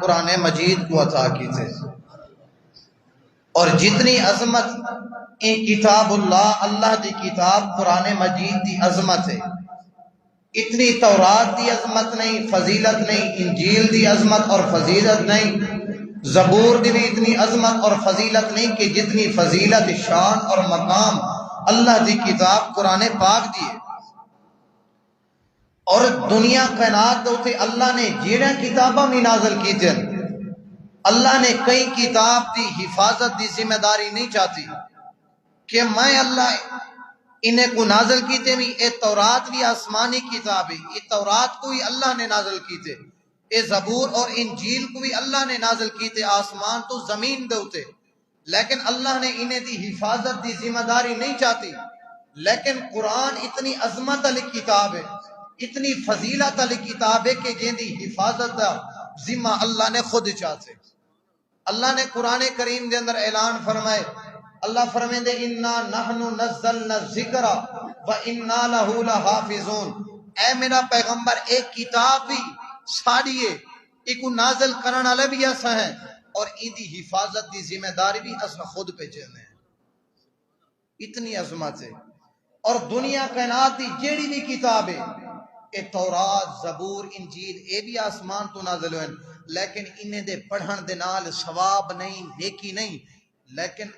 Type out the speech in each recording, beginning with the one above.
قرآن مجید کو عطا کی تھے، اور جتنی عظمت ان کتاب اللہ دی کتاب قرآن مجید دی عظمت ہے، اتنی تورات دی عظمت نہیں، فضیلت نہیں، انجیل دی عظمت اور فضیلت نہیں، زبور دی بھی اتنی عظمت اور فضیلت نہیں کہ جتنی فضیلت، شان اور مقام اللہ دی کتاب قرآن پاک دی ہے۔ اور دنیا کائنات دوتے اللہ نے جیڑا کتاباں بھی نازل کی تھے، اللہ نے کئی کتاب دی حفاظت دی ذمہ داری نہیں چاہتی کہ میں اللہ انہیں کو نازل کیتے بھی، اے تورات بھی آسمانی کتاب ہے، یہ تورات کو ہی اللہ نے نازل کیتے، اے زبور اور انجیل کو بھی اللہ نے نازل کیتے آسمان تو زمین دوتے، لیکن اللہ نے انہیں دی حفاظت دی ذمہ داری نہیں چاہتی۔ لیکن قرآن اتنی عظمت علی کتاب ہے، اتنی فضیلت علی کتاب ہے کہ جن دی حفاظت دا ذمہ اللہ نے خود چاہتے۔ اللہ نے قرآن کریم دے اندر اعلان فرمائے، اللہ فرمائے دے اِنَّا نَحْنُ نَزَّلْنَا الذِّكْرَ وَإِنَّا لَهُ لَحَافِظُونَ، اے میرا پیغمبر ایک کتاب بھی ساڑیے ایک نازل کرنا لے بھی ایسا ہے، اور این دی حفاظت دی ذمہ داری بھی اصلا خود پہ چلنے ہیں، اتنی عظمت ہے۔ اور دنیا کائنات دی جیڑی بھی کتاب ہے، اے تورات، زبور، انجیل، اے بھی آسمان تو نازل ہوئے، لیکن انہیں دے پڑھن دے نال ثواب نہیں، نیکی نہیں، لیکن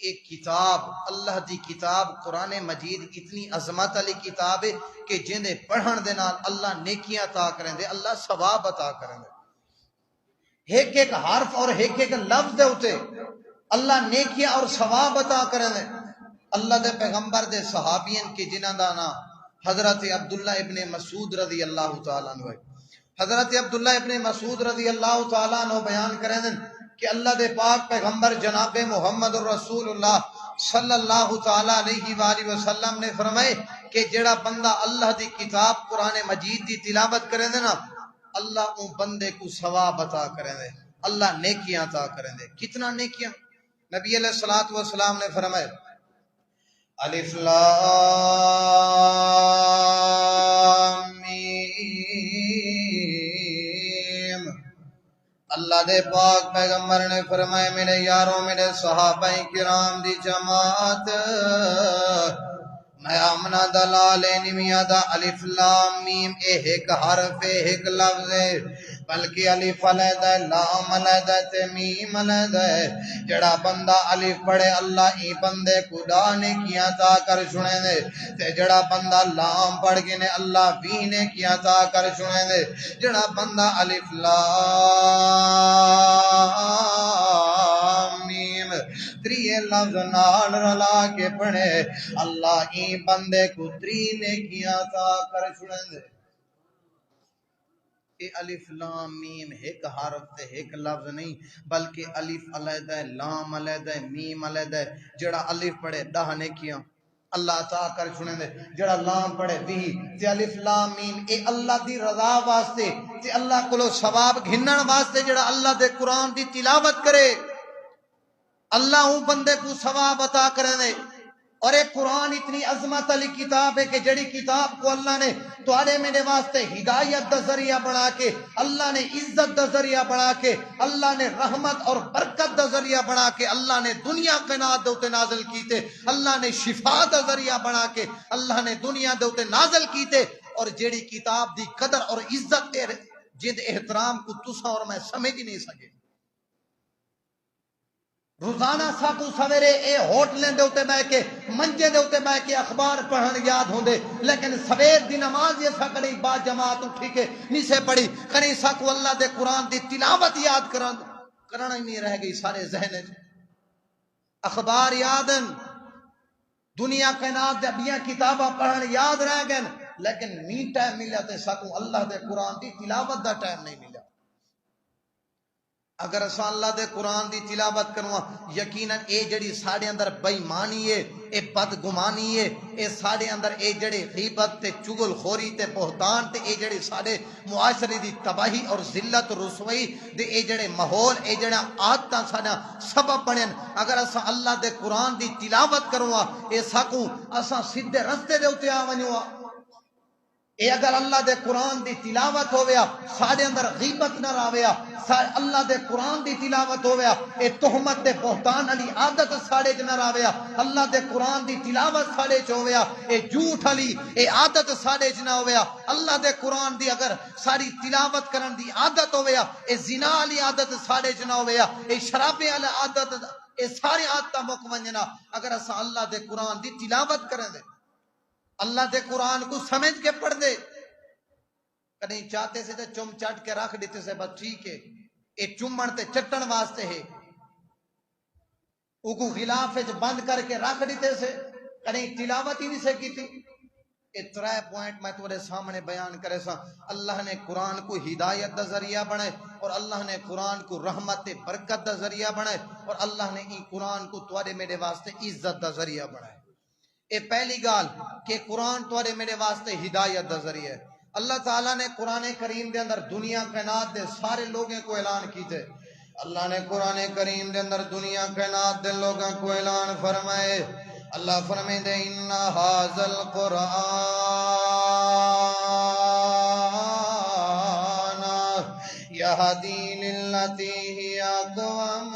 ایک کتاب اللہ دی کتاب قرآن مجید اتنی عظمت علی کتاب ہے کہ جن دے پڑھن دے نال اللہ نیکیاں عطا کریں دے، اللہ ثواب عطا کریں دے، ایک ایک حرف اور ایک ایک لفظ دے ہوتے اللہ نیکیاں اور ثواب عطا کریں دے۔ اللہ دے پیغمبر دے صحابین کی جنہ دا نام حضرت عبداللہ ابن مسعود رضی اللہ تعالیٰ عنہ، حضرت عبداللہ ابن مسعود رضی اللہ تعالیٰ عنہ بیان کریں دیں کہ اللہ دے پاک پیغمبر جناب محمد الرسول اللہ صلی اللہ تعالیٰ علیہ وآلہ وسلم نے فرمائے کہ جڑا بندہ اللہ دی کتاب قرآن مجید دی تلاوت کریں دے نا، اللہ ان بندے کو ثواب عطا کریں دے، اللہ نیکیاں عطا کریں دے۔ کتنا نیکیاں؟ نبی علیہ الصلوۃ والسلام نے فرمائے الف لام میم، اللہ دے پاک پیغمبر نے فرمائے میرے یاروں، میرے صحابہ کرام دی جماعت، میں آمنا دلال نمیہ دا الف لام میم، اے ایک حرف ہے، ایک لفظ ہے، بلکہ الف علیحدہ ہے، لام علیحدہ ہے تے میم علیحدہ ہے۔ جڑا بندہ الف پڑھے اللہ ای بندے کو دانے کیا تا کر سنے دے، تے جڑا بندہ لام پڑھ گنے اللہ وینے کیا تا کر سنے دے۔ جڑا بندہ الف لام میم تریے لفظ نال رلا کے پڑھے اللہ ای بندے کو ترینے کیا تا کر سنے دے۔ اے الف لام میم ایک حرف تے ایک لفظ نہیں، بلکہ الف علیحدہ ہے، لام علیحدہ ہے، میم علیحدہ ہے۔ جڑا الف پڑھے 10 نیکیاں اللہ عطا کر چھوڑیں دے، جڑا لام پڑھے 20 تے الف لام میم اے اللہ دی رضا واسطے تے اللہ کولو ثواب گھنن واسطے جڑا اللہ دے قرآن دی تلاوت کرے اللہ اون بندے کو ثواب عطا کریں دے۔ اور ایک قرآن اتنی عظمت علی کتاب ہے کہ جڑی کتاب کو اللہ نے تواڈے میرے واسطے ہدایت دا ذریعہ بنا کے، اللہ نے عزت دا ذریعہ بنا کے، اللہ نے رحمت اور برکت دا ذریعہ بنا کے، اللہ نے دنیا کائنات دے اوتے نازل کیتے، اللہ نے شفا دا ذریعہ بنا کے اللہ نے دنیا دے اوتے نازل کیتے۔ اور جڑی کتاب دی قدر اور عزت جد احترام کو تساں اور میں سمجھ نہیں سکے۔ روزانہ ساکو سویرے اے ہوٹلیں دے اوتے بیٹھ کے منجے دے اوتے بیٹھ کے اخبار پڑھن یاد ہوندے، لیکن سویر دی نماز یہ سا کڑی با جماعت اٹھی کے نیسے پڑھی، کڑی ساکو اللہ دے قرآن دی تلاوت یاد کرنا ہی نہیں رہ گئی سارے ذہن۔ اخبار یادن، دنیا کائنات دے بیاں کتاباں پڑھن یاد رہ گئے، لیکن نہیں ٹائم ملیا تے ساکو اللہ دے قرآن دی تلاوت دا ٹائم نہیں ملیا۔ اگر اساں اللہ دے قرآن دی تلاوت کرواں، یقیناً اے جڑی ساڑے اندر بےمانی ہے، اے بدگمانی ہے، اے ساڑے اندر اے جڑے غیبت تے چگل خوری تے بہتان تے اے جڑے ساڑے معاشرے دی تباہی اور ذلت رسوائی دے اے جڑے ماحول اے جڑا عادتاں ساڈا سبب بنن، اگر اساں اللہ دے قرآن دی تلاوت کرواں اے ساکوں اساں سیدھے رستے دے اوتے آ ونجواں۔ اے اگر اللہ دے قرآن دی تلاوت ہویا سارے اندر غیبت نہ راویا، اللہ دے قرآن دی تلاوت ہویا اے تہمت تے بہتان علی عادت ساڑے چ نہ راویا، اللہ دے قرآن دی تلاوت ساڑے چ ہویا اے جھوٹ علی اے عادت ساڑے چ نہ ہویا، اللہ دے قرآن دی اگر ساری تلاوت کرن دی عادت ہویا اے زنا علی عادت ساڑے چ نہ ہویا، اے شرابے علی عادت، اے سارے عادتاں مک ونجنا اگر اساں اللہ دے قرآن دی تلاوت کریں دے، اللہ دے قرآن کو سمجھ کے پڑھ دے، کہیں چاہتے سے تے چم چٹ کے رکھ دیتے سے بس ٹھیک ہے، اے چمن تے چٹن واسطے ہے، او کو غلاف بند کر کے رکھ دیتے سے، کہیں تلاوت ہی نہیں سے کی تھی۔ اے 3 پوائنٹ میں تمہارے سامنے بیان کرے سا، اللہ نے قرآن کو ہدایت دا ذریعہ بنائے، اور اللہ نے قرآن کو رحمت برکت دا ذریعہ بنائے، اور اللہ نے ای قرآن کو تمہارے میرے واسطے عزت دا ذریعہ بنائے۔ اے پہلی گال کہ قرآن تمہارے میرے واسطے ہدایت دا ذریعہ ہے۔ اللہ تعالیٰ نے قرآن کریم دے اندر دنیا کائنات دے سارے لوگوں کو اعلان کیتے، اللہ نے قرآن کریم دے اندر دنیا کائنات دے لوگوں کو اعلان فرمائے، اللہ فرمائے دے اِنَّا هَذَا الْقُرْآنَ يَهْدِي لِلَّتِي هِيَ أَقْوَمُ،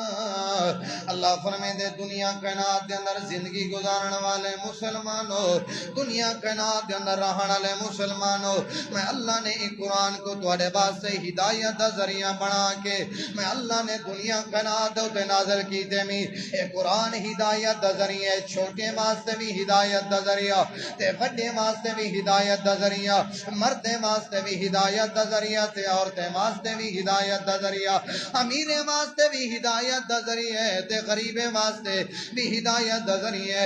اللہ فرمائے دے دنیا کائنات دے اندر زندگی گزارن والے مسلمانوں، دنیا کائنات دے اندر رہن والے مسلمانوں، میں اللہ نے ایک قرآن کو تواڈے واسطے ہدایت دا ذریعہ بنا کے میں اللہ نے دنیا کائنات تے نازل کیتے می، اے قرآن ہدایت دا ذریعہ، چھوٹے واسطے بھی ہدایت دا ذریعہ تے بڑے واسطے بھی ہدایت دا ذریعہ، مرد واسطے بھی ہدایت دا ذریعہ تے عورتیں واسطے بھی ہدایت دا ذریعہ، امیر واسطے بھی ہدایت دا ذریعہ تے غریب واسطے بھی ہدایت دا ذریعہ۔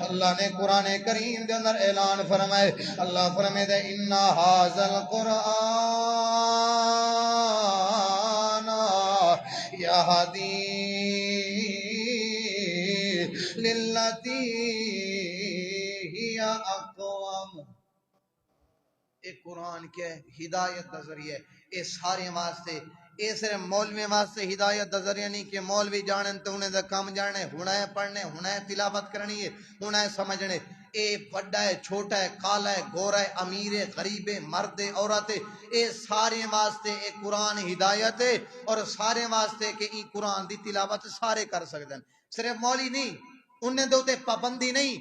اللہ نے قرآن کریم دے اندر اعلان فرمائے، اللہ فرمائے دے اِنَّا هَذَا الْقُرْآنَ يَهْدِي لِلَّتِي هِيَ أَقْوَمُ، اے قرآن کیا ہے؟ ہدایت دا ذریعہ، اے سارے واسطے، اے صرف مولوی واسطے ہدایت دا ذریعہ نہیں کہ مولوی جانن تو انہیں دا کام جانے، ہونا ہے پڑھنے، ہونا ہے تلاوت کرنی ہے، ہونا ہے سمجھنے، اے بڑا ہے چھوٹا ہے کالا ہے گورا ہے امیر ہے غریب ہے مرد ہے عورت ہے، اے سارے واسطے اے قرآن ہدایت ہے، اور سارے واسطے کہ ای قرآن دی تلاوت سارے کر سکتے ہیں، صرف مولوی نہیں، انہیں دے ہوتے پابندی نہیں،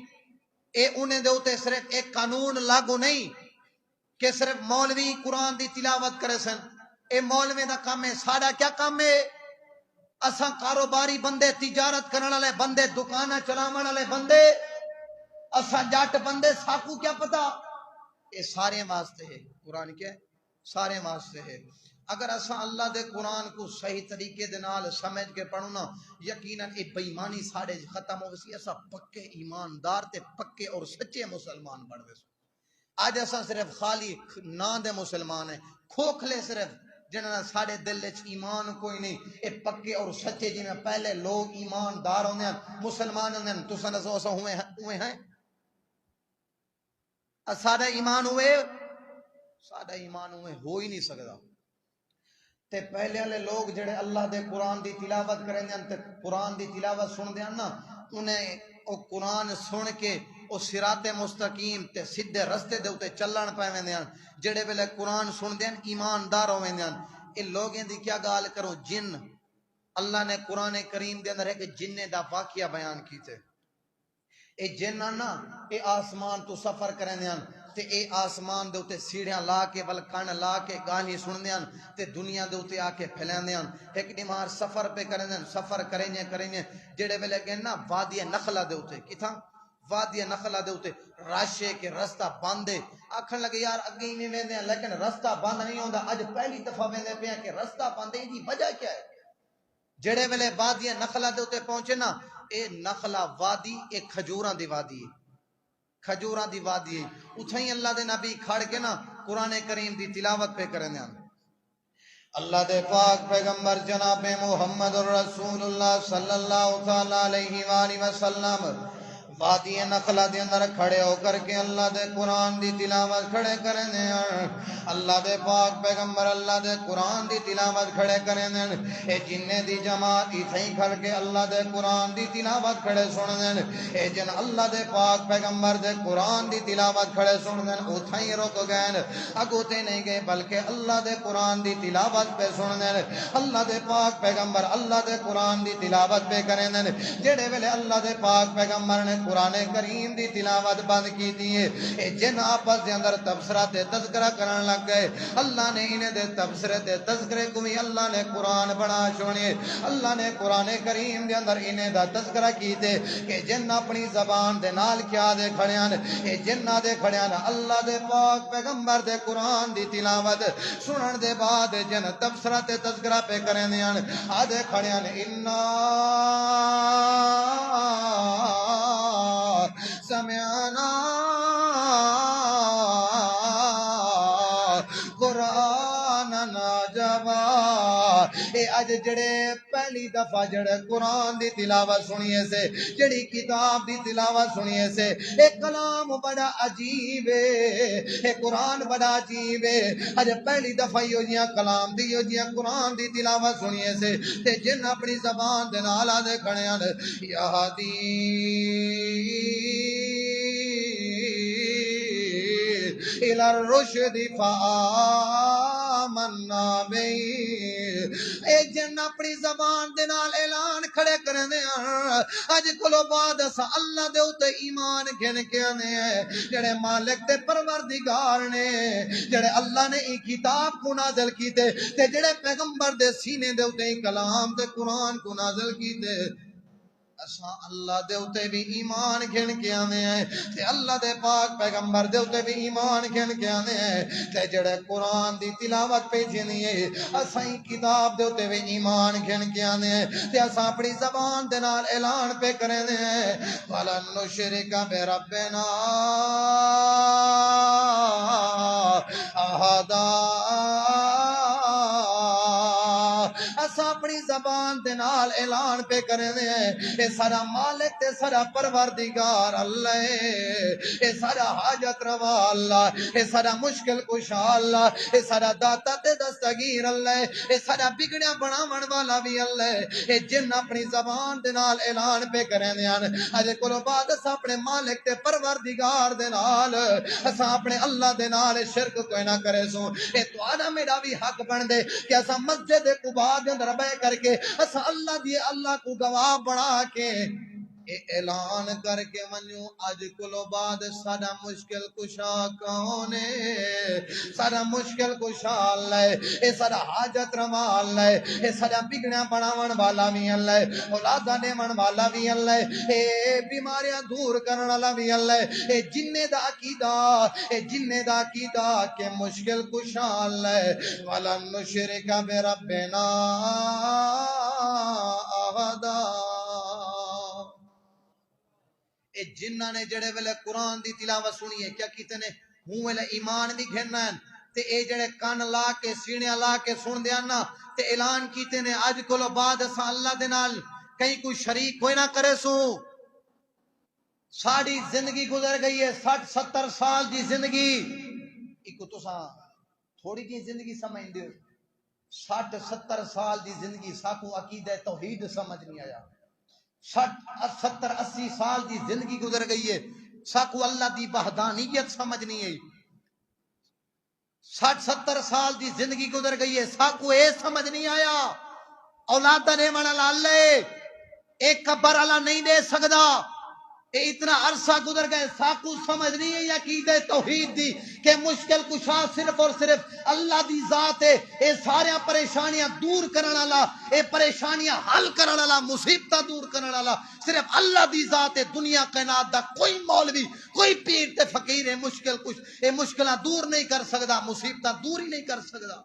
اے انہیں دے ہوتے صرف ایک قانون لاگو نہیں کہ صرف مولوی قرآن دی تلاوت کرے سن، اے مولوی دا کام ہے، سارا کیا کام ہے؟ اساں کاروباری بندے، تجارت کرنے والے بندے، دکانہ چلاون والے بندے، اساں جٹ بندے، ساکو کیا پتا؟ اے سارے واسطے ہے، قرآن کیا ہے؟ سارے واسطے ہے۔ اگر اساں اللہ دے قرآن کو صحیح طریقے دے نال سمجھ کے پڑھو نا، یقیناً اے بے ایمانی ساڑے ختم ہو سی، اساں پکے ایماندار تے پکے اور سچے مسلمان بن گئے۔ آج ایسا صرف خالی نام دے مسلمان ہیں، کھوکھلے صرف جنہاں سارے دل وچ ایمان کوئی نہیں، اے پکے اور سچے جی میں پہلے لوگ ایماندار ہوندے ہیں، مسلمان ہوندے ہیں، تساں دسو اساں ہوئے ہیں؟ ساڈا ایمان ہوئے؟ ساڈا ایمان ہوئے ہو ہی نہیں سکدا۔ تے پہلے والے لوگ جڑے اللہ دے قرآن دی تلاوت کریں دے تے قرآن دی تلاوت سن دے نا، انہیں او قرآن سن کے او صراط مستقیم تے سیدھے رستے دے اوتے چلن پے ویندے ہیں، جڑے ویلے قرآن سن دے ایماندار ہو ویندے ہیں۔ اے لوگیں دی کیا گال کرو، جن اللہ نے قرآن کریم دے اندر ہے کہ جننے دا واقعہ بیان کیتے، اے جن نا اے آسمان تو سفر کریں دے تے اے آسمان دے اوتے سیڑھیاں لا کے ول کن لا کے گالی سن دیاں تے دنیا دے اوتے آ کے پھیلان دیاں، ایک نمار سفر پہ کریں دیں، سفر کریں جڑے ویلے گئے نا وادی نخلا دے اوتے، کتھاں وادی نخلا دے اوتے راشے کے رستہ باندھے، آکھن لگے یار اگے ہی ویندے ہیں لیکن رستہ بند نہیں ہوندا، اج پہلی دفعہ ویندے پے کہ رستہ بندے دی وجہ کیا ہے؟ جڑے ویلے وادی نخلا دے اوتے پہنچے نا، اے نخلا وادی ایک کھجوراں دی وادی ہے، کھجوراں دی وادی ہے، اتھائیں اللہ دے نبی کھڑ کے نا قرآن کریم دی تلاوت پہ کریں دیں۔ اللہ دے پاک پیغمبر جناب محمد الرسول اللہ صلی اللہ علیہ وآلہ وسلم وادی نخلا دے اندر کھڑے ہو کر کے اللہ دے قرآن دی تلاوت کھڑے کریں دے اللہ دے پاک پیغمبر اللہ دے قرآن دی تلاوت کھڑے کریں دے اے جننے دی جماعت ایتھیں کھڑ کے اللہ دے قرآن دی تلاوت کھڑے سن دے اے جن اللہ دے پاک پیغمبر دے قرآن دی تلاوت کھڑے سن دے اتھیں رک گئے اگوتے نہیں گئے بلکہ اللہ دے قرآن دی تلاوت پہ سن دے اللہ دے پاک پیغمبر اللہ دے قرآن دی تلاوت پہ کریں دے جڑے ویلے اللہ دے پاک پیغمبر نے قرآن کریم دی تلاوت بند کی دیئے اے جن آپس دے اندر تبصرہ تے تذکرہ کرن لگ گئے اللہ نے انہیں دے تبصرے تے تذکرے کو بھی اللہ نے قرآن بنا چھوڑے اللہ نے قرآن کریم دے اندر انہیں دا تذکرہ کیتے کہ جن اپنی زبان دے نال کیا دے کھڑیاں اے جنہ دے کھڑیاں اللہ دے پاک پیغمبر دے قرآن دی تلاوت سنن دے بعد جن تبصرہ تے تذکرہ پہ کریں دیاں آدھے کھڑیاں انہا سمعنا قرآننا جبا اے اج جڑے پہلی دفعہ جڑے قرآن دی تلاوت سنیے سے جڑی کتاب دی تلاوت سنیے سے اے کلام بڑا عجیب ہے اے قرآن بڑا عجیب ہے اج پہلی دفعہ یو جیاں کلام دی یو جیاں قرآن دی تلاوت سنیے سے تے جن اپنی زبان دے نالا دے کھڑیاں یا دی إلى الرشد فآمنا به اے جن اپنی زبان دے نال اعلان کھڑے کرنے دے اج کلو بعد اسا اللہ دے اوتے ایمان گھن کے آنے ہیں جڑے مالک تے پروردگار نے جڑے اللہ نے ای کتاب کو نازل کیتے تے جڑے پیغمبر دے سینے دے اوتے کلام تے قرآن کو نازل کیتے اساں اللہ دے اوتے بھی ایمان گھن کے آنے ہیں تے اللہ دے پاک پیغمبر دے اوتے بھی ایمان گھن کے آنے ہیں تے جڑے قرآن دی تلاوت پہ جنی ہے اساں کتاب دے اوتے بھی ایمان گھن کے آنے ہیں تے اساں اپنی زبان دے نال اعلان پہ کریں دے ہیں وَلَن نُشْرِكَ بِرَبِّنَا أَحَدًا اسا اپنی زبان دے نال اعلان پہ کریں دے اے سارا مالک تے سارا پروردگار اللہ اے سارا حاجت روا اللہ اے سارا مشکل کشا اللہ اے سارا داتا تے دستگیر اللہ اے سارا بگڑیا بناون والا بھی اللہ اے جن اپنی زبان دے نال اعلان پہ کریں دے اج کولو بعد اسا اپنے مالک تے پروردگار دے نال اسا اپنے اللہ دے نال شرک کوئی نہ کرے سو اے تواڈا میرا بھی حق بن دے کہ اسا مسجد قباء دے اندر بیٹھ کر کے اسا اللہ دی اللہ کو گواہ بنا کے اے اعلان کر کے ونیو اج کلو بعد سارا مشکل کشا کون ہے سارا مشکل کشا اللہ ہے اے سارا حاجت روا اللہ ہے اے سارا بگڑیا بناون والا بھی اللہ ہے اولاداں دیون والا بھی اللہ ہے اے بیماریاں دور کرن والا بھی اللہ ہے اے جننے دا عقیدہ کہ مشکل کشا اللہ ہے وَلَن نُشْرِكَ بِرَبِّنَا أَحَدًا اے جنہ نے جڑے ویلے قرآن دی تلاوت سنی ہے کیا کیتے نے ہوں ویلے ایمان بھی گھننا ہے تے اے جڑے کان لا کے سینے لا کے سن دیا نا تے اعلان کیتے نے اج کولو بعد اسا اللہ دے نال کہیں کوئی شریک کوئی نہ کرے سو ساڑی زندگی گزر گئی ہے 60-70 سال دی زندگی ایک تو سا تھوڑی جی زندگی سمجھ دے 60-70 سال دی زندگی ساکو عقیدہ توحید سمجھ نہیں آیا 60-70-80 سال دی زندگی گزر گئی ہے ساکو اللہ دی وحدانیت سمجھ نہیں آئی 60-70 سال دی زندگی گزر گئی ہے ساکو اے سمجھ نہیں آیا اولادہ نے والا اللہ ایک قبر اللہ نہیں دے سکدا اے اتنا عرصہ گزر گئے ساکو سمجھ نہیں ہے عقیدہ توحید دی کہ مشکل کشا صرف اور صرف اللہ دی ذات ہے اے سارے پریشانیاں دور کرنے والا اے پریشانیاں حل کرنے والا مصیبتاں دور کرنے والا صرف اللہ دی ذات ہے دنیا کائنات دا کوئی مولوی کوئی پیر تے فقیر ہے مشکل کش اے مشکلاں دور نہیں کر سکدا مصیبتاں دور ہی نہیں کر سکدا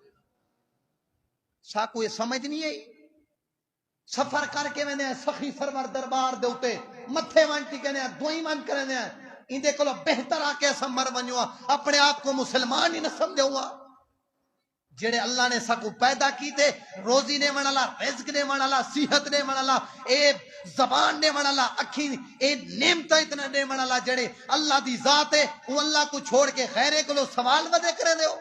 ساکو یہ سمجھ نہیں ہے سفر کر کے میں نے سخی سرور دربار دے اوتے متھے وانٹی کہنے دوئی مان کرنے ان دے کلو بہتر آکے سمر بنیوا اپنے آپ کو مسلمان ہی نہ سمجھے ہوا جڑے اللہ نے سکو پیدا کیتے روزی نے منالا رزق نے منالا صحت نے منالا اے زبان نے منالا اکھی اے نعمت اتنا نے منالا جڑے اللہ دی ذات ہے وہ اللہ کو چھوڑ کے غیرے کو سوال ودے کرے دیو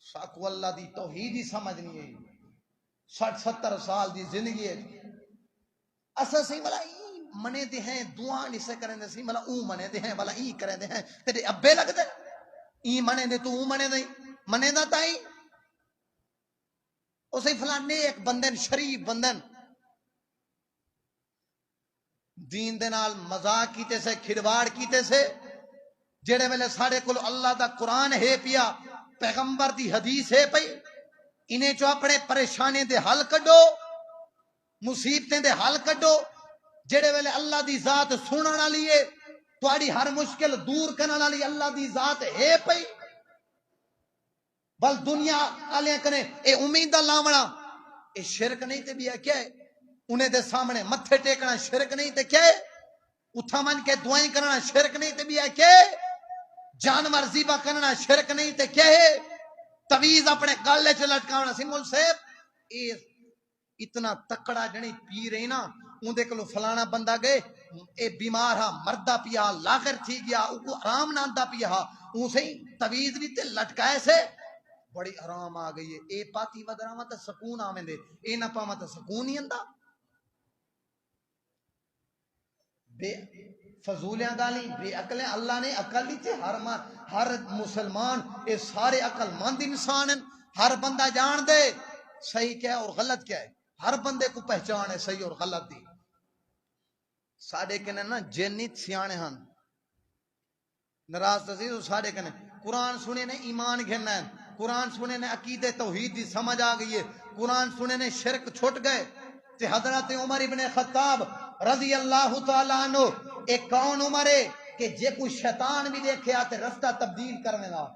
ساکو اللہ دی توحید ہی سمجھ نہیں ہے 60-70 سال دی زندگی ہے اسا سی ملا منے دے ہیں دعا نہیں سے کریں دے سی ملا اون منے دے ہیں والا ای کریں دے ہیں تیرے ابے لگ دے ای منے دے تو اون منے دے منے دا تائی اسے فلان نیک بندن شریف بندن دین دے نال مذاق کیتے سے کھڑواڑ کیتے سے جڑے ویلے ساڑے کل اللہ دا قرآن ہے پیا پیغمبر دی حدیث ہے پئی انہیں جو اپنے پریشانے دے حل کڈو مصیبتیں دے حل کڈو جڑے ویلے اللہ دی ذات سننا لیے تواڈی ہر مشکل دور کرنا لیے اللہ دی ذات ہے پئی بل دنیا آلے کنے اے امید لاونا اے شرک نہیں تے بیا کیا ہے انہیں دے سامنے متھے ٹیکنا شرک نہیں تے کیا ہے اتھا من کے دعائیں کرنا شرک نہیں تے بیا کیا ہے جانور ذبح کرنا شرک نہیں تے کیا ہے تویز اپنے گالے چ لٹکاونا سمول صاحب اے اتنا تکڑا جنی پی رہی نا اون دے کلو فلانا بندہ گئے اے بیمار ہا مردہ پیا لاغر تھی گیا او آرام ناندہ پیا ہا اون سے تویز بھی تے لٹکائے سے بڑی آرام آ گئی ہے اے پاتی ودراما تے سکون آویں دے اے نہ پاما تے سکون ہی اندا بے فضولیاں گالی بے عقلیں اللہ نے عقل دی تے ہر مسلمان اے سارے عقل مند انسان ہیں ہر بندہ جان دے صحیح کیا ہے اور غلط کیا ہے ہر بندے کو پہچان ہے صحیح اور غلط دی ساڑے کنے نا جنیت سیانے ہن نراز تزید ساڑے کنے قرآن سنے نے ایمان گھننا ہے قرآن سنے نے عقید توحید دی سمجھ آ گئی ہے قرآن سنے نے شرک چھٹ گئے تے حضرت عمر ابن خطاب رضی اللہ تعالیٰ عنہ ایک کون عمر ہے کہ جے کوئی شیطان بھی دیکھے آتے رستہ تبدیل کرنے لا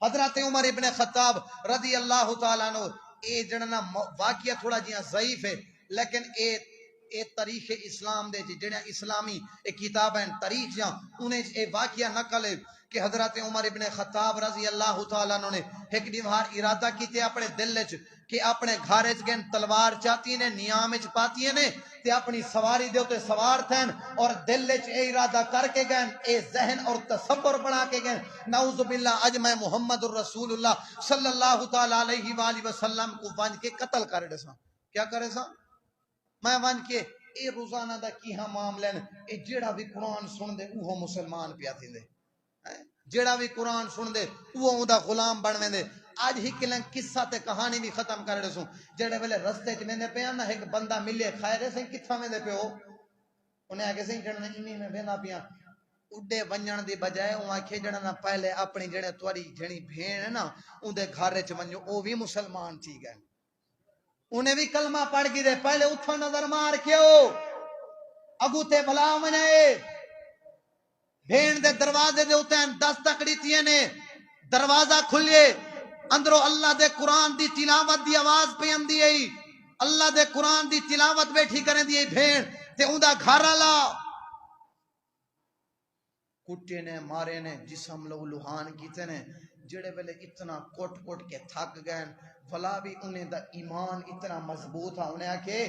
حضرت عمر ابن خطاب رضی اللہ تعالیٰ عنہ اے جڑنا واقعہ تھوڑا جیاں ضعیف ہے لیکن اے تاریخ اسلام دے جڑے اسلامی اے کتاب ہیں تاریخ جاں انہیں اے واقعہ نقل ہے کہ حضرت عمر ابن خطاب رضی اللہ تعالیٰ عنہ نے ایک دیوار ارادہ کیتے اپنے دل وچ کہ اپنے گھر وچ گن تلوار چاتی نے نیام وچ پاتی نے تے اپنی سواری دے تے سوار تھن اور دل وچ اے ارادہ کر کے گئے اے ذہن اور تصور بنا کے گئے نعوذ باللہ اج میں محمد الرسول اللہ صلی اللہ تعالی علیہ والہ وسلم کو ونج کے قتل کر دساں کیا کرے سا میں ونج کے اے روزانہ دا کی ہاں معاملے اے جیڑا بھی قرآن سن دے اوہ مسلمان پیا تھیندے جیڑا بھی قرآن سن دے وہ اوندا غلام بنویں دے آج ہی کلن قصہ تے کہانی بھی ختم کر دے سوں جڑے ویلے رستے چ ویندے پیا نا ایک بندہ ملے خیر سے کتھاں ویندے پیو انہیں آگے سے جڑنا ایویں میں ویندا پیا اڈے ونجن دی بجائے او آکھے جڑا نا پہلے اپنی جڑے تواڈی جڑی بھین ہے نا اون دے گھر وچ ونجو او بھی مسلمان تھی گئے انہیں بھی کلمہ پڑھ کے دے پہلے اتھوں نظر مار کیو اگو تے بلا ونے بھین دے دروازے دے ہوتے ہیں 10 تکڑی نے دروازہ کھلیے اندروں اللہ دے قرآن دی تلاوت دی آواز پہ اندی ہے اللہ دے قرآن دی تلاوت بیٹھی کریں دی بھین تے اندہ گھر اللہ کٹے نے مارے نے جسم لو لوہان کیتے نے جڑے ویلے اتنا کوٹ کے تھک گئے ولا بھی انہیں دا ایمان اتنا مضبوط تھا انہیں آکے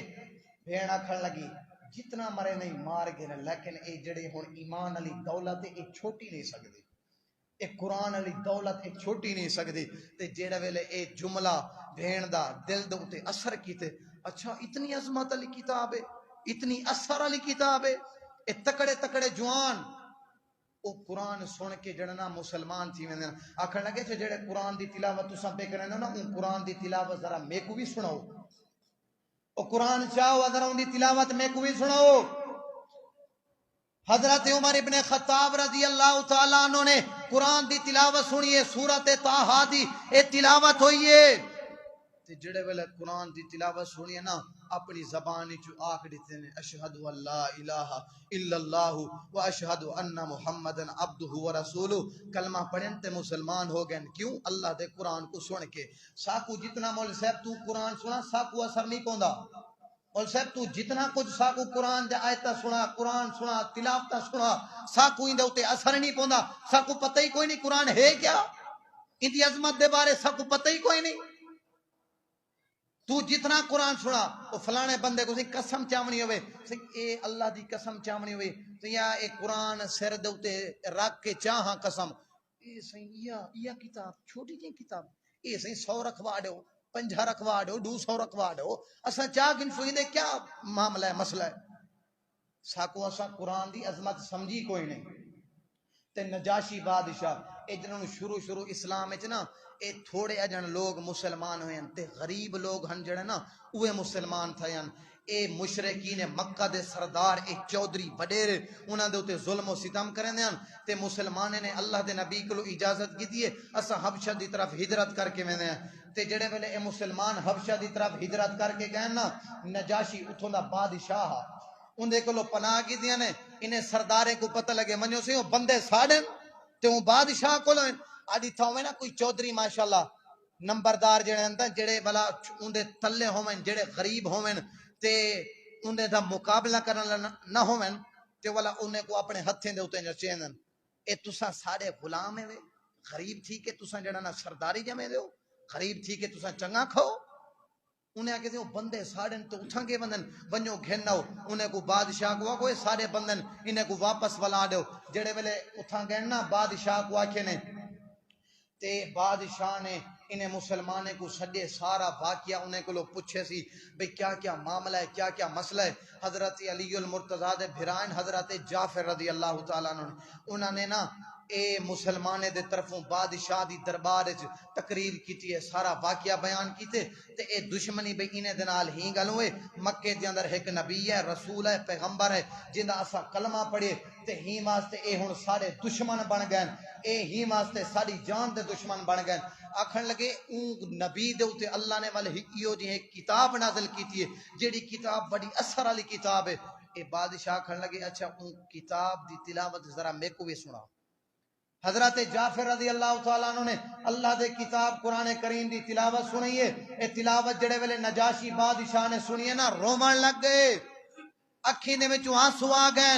بھین آکھن لگی جتنا مرے نہیں مار گئے لیکن اے جڑے ہون ایمان علی دولت اے چھوٹی نہیں سکتی اے قرآن علی دولت اے چھوٹی نہیں سکتی تے جڑے ویلے اے جملہ بھین دا دل دو تے اثر کیتے اچھا اتنی عظمت علی کتاب ہے اتنی اثر علی کتاب ہے اے تکڑے جوان او قرآن سن کے جڑنا مسلمان تھی ویندے آکھن لگے چھے جڑے قرآن دی تلاوت تساں پہ کریں نا اون قرآن دی تلاوت ذرا میں کو بھی سناؤ او قرآن چاہو اگر ان دی تلاوت میں کو بھی سناؤ حضرت عمر ابن خطاب رضی اللہ تعالیٰ عنہ نے قرآن دی تلاوت سنیے سورت طٰہٰ دی اے تلاوت ہوئیے تے جڑے ویلے قرآن دی تلاوت سنیے نا اپنی زبانی چو آکھ دیتے ہیں اشہد ان لا الہ الا اللہ و اشہد ان محمد عبدہ و رسولہ کلمہ پڑھن تے مسلمان ہو گئے کیوں اللہ دے قرآن کو سن کے ساکو جتنا مول صاحب تو قرآن سنا ساکو اثر نہیں پوندا مول صاحب تو جتنا کچھ ساکو قرآن دے آیتہ سنا تلاوتہ سنا ساکو اندے ہوتے اثر نہیں پوندا ساکو پتہ ہی کوئی نہیں قرآن ہے کیا ان دی عظمت دے بارے سب کو پتہ ہی کوئی نہیں. تو جتنا قرآن سنا وہ فلانے بندے کو قسم چاونی ہوئے اے اللہ دی قسم چاونی ہوئے یا اے قرآن سر دے اوتے رکھ کے چاہاں قسم اے سہی یا کتاب چھوٹی جی کتاب اے سہی 100 رکھوا دو 50 رکھوا دو 200 رکھوا دو اساں چاہ گن سوئی دے کیا معاملہ ہے مسئلہ ہے. ساکو اساں قرآن دی عظمت سمجھی کوئی نہیں. تے نجاشی بادشاہ اے جنہوں شروع اسلام وچ نا اے تھوڑے اجن لوگ مسلمان ہوئے ہیں تے غریب لوگ ہن جڑے نا اوے مسلمان تھے ہیں. اے مشرکین مکہ دے سردار اے چودھری وڈیرے انہاں دے اوتے ظلم و ستم کرندے ہیں تے مسلمانے نے اللہ دے نبی کولو اجازت کیتی ہے اساں حبشہ دی طرف ہجرت کر کے ویندے ہیں. تے جڑے ویلے اے مسلمان حبشہ دی طرف ہجرت کر کے گئے نا نجاشی اتھوں دا بادشاہ اندے کولو پناہ کی دیاں نے انہیں سردارے کو پتہ لگے منجو سی وہ بندے ساڑھن تے وہ بادشاہ کولو آدھی تھا ہوئے نا کوئی چودھری ماشاءاللہ نمبردار جڑے اندر جڑے بلا اندے تلے ہوئے جڑے غریب ہوئے تے اندے دا مقابلہ کرنا نہ ہوئے تے والا انہیں کو اپنے ہتھیں دے ہوتے ہیں چیندن اے تساں ساڑھے غلام ہیں غریب تھی کہ تساں جڑا نا سرداری جمیں دے ہو غریب تھی کہ تساں چنگا کھو. انہیں کہتے ہیں وہ بندے ساڑھن تو اتھاں کے بندن ونجو گھنناؤ انہیں کو بادشاہ کو کوئی سارے بندن انہیں کو واپس ولا دو جڑے ویلے اتھاں گھننا بادشاہ کو آکھے نے تے بادشاہ نے انہیں مسلمانے کو سڈے سارا واقعہ انہیں کو لوگ پوچھے سی بھئی کیا کیا معاملہ ہے کیا کیا مسئلہ ہے. حضرت علی المرتضیٰ دے بھرائن حضرت جعفر رضی اللہ تعالیٰ عنہ انہوں نے نا اے مسلمانے دے طرفوں بادشاہ دی دربار تقریر کیتی ہے سارا واقعہ بیان کیتے تے اے دشمنی بے انہیں دنال ہی گل ہوئے مکے دے اندر ایک نبی ہے رسول ہے پیغمبر ہے جندہ اسا کلمہ پڑھے تے ہی واسطے اے ہن سارے دشمن بن گئے اے ہی واسطے ساری جان دے دشمن بن گئے. آکھن لگے اون نبی دے اوتے اللہ نے والے ایو جی ایک کتاب نازل کیتی ہے جیڑی کتاب بڑی اثر والی کتاب ہے. اے بادشاہ آکھن لگے اچھا اون کتاب دی تلاوت ذرا میرے کو بھی سنا. حضرت جعفر رضی اللہ تعالیٰ عنہ نے اللہ دے کتاب قرآن کریم دی تلاوت سنی ہے. اے تلاوت جڑے ویلے نجاشی بادشاہ نے سنی ہے نا رومن لگ گئے اکھیں دے وچوں آنسو آ گئے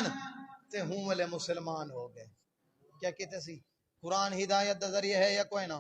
تے ہوں ویلے مسلمان ہو گئے. کیا کہتے سی قرآن ہدایت دا ذریعہ ہے یا کوئی نہ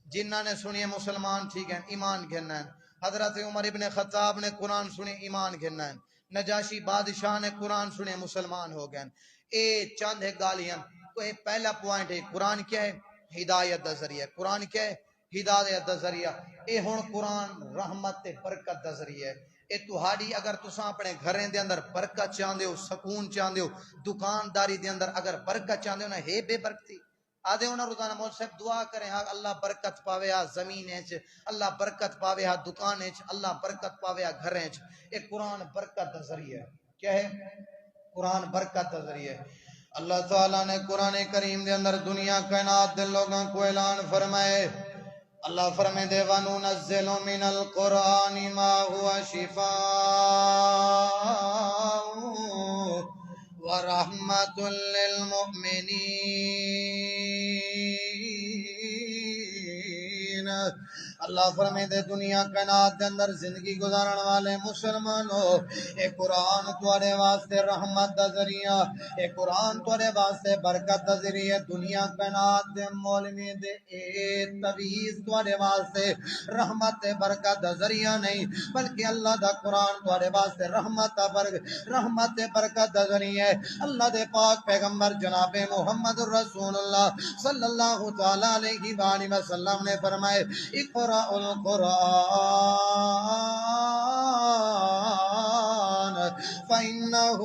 جنہ نے سنی مسلمان ٹھیک ہیں ایمان گھننا ہے. حضرت عمر ابن خطاب نے قرآن سنی ایمان گھننا ہے. نجاشی بادشاہ نے قرآن سنے مسلمان ہو گئے. اے چند ہے گالیاں کوئی پہلا پوائنٹ ہے قرآن کیا ہے ہدایت دا ذریعہ. قرآن کیا ہے ہدایت دا ذریعہ. اے ہن قرآن رحمت تے برکت دا ذریعہ ہے. اے تہاڈی اگر تساں اپنے گھریں دے اندر برکت چاہندے ہو سکون چاہندے ہو دکانداری دے اندر اگر برکت چاہندے ہو نا ہے بے برکتی آدھے ہونا روزانہ مول صاحب دعا کریں ہاں اللہ برکت پاوے ہاں زمین ہے اللہ برکت پاوے ہاں دکان ہے اللہ برکت پاوے ہاں گھر ہے. اے قرآن برکت دا ذریعہ ہے. کیا ہے قرآن برکت دا ذریعہ ہے. اللہ تعالیٰ نے قرآن کریم دے اندر دنیا کائنات دے لوگاں کو اعلان فرمائے. اللہ فرمائے دے وَنُنَزِّلُ مِنَ الْقُرْآنِ مَا هُوَ شِفَاءٌ وَرَحْمَةٌ لِّلْمُؤْمِنِينَ. اللہ فرمائے دے دنیا کائنات دے اندر زندگی گزارن والے مسلمانوں اے قرآن تواڈے واسطے رحمت دا ذریعہ اے قرآن تواڈے واسطے برکت دا ذریعہ. دنیا کائنات دے مولوی دے اے تویز تواڈے واسطے رحمت تے برکت دا ذریعہ نہیں بلکہ اللہ دا قرآن تواڈے واسطے رحمت تے برکت دا ذریعہ ہے. اللہ دے پاک پیغمبر جناب محمد رسول اللہ صلی اللہ تعالی علیہ وآلہ وسلم نے فرمائے اقرأ القرآن فإنه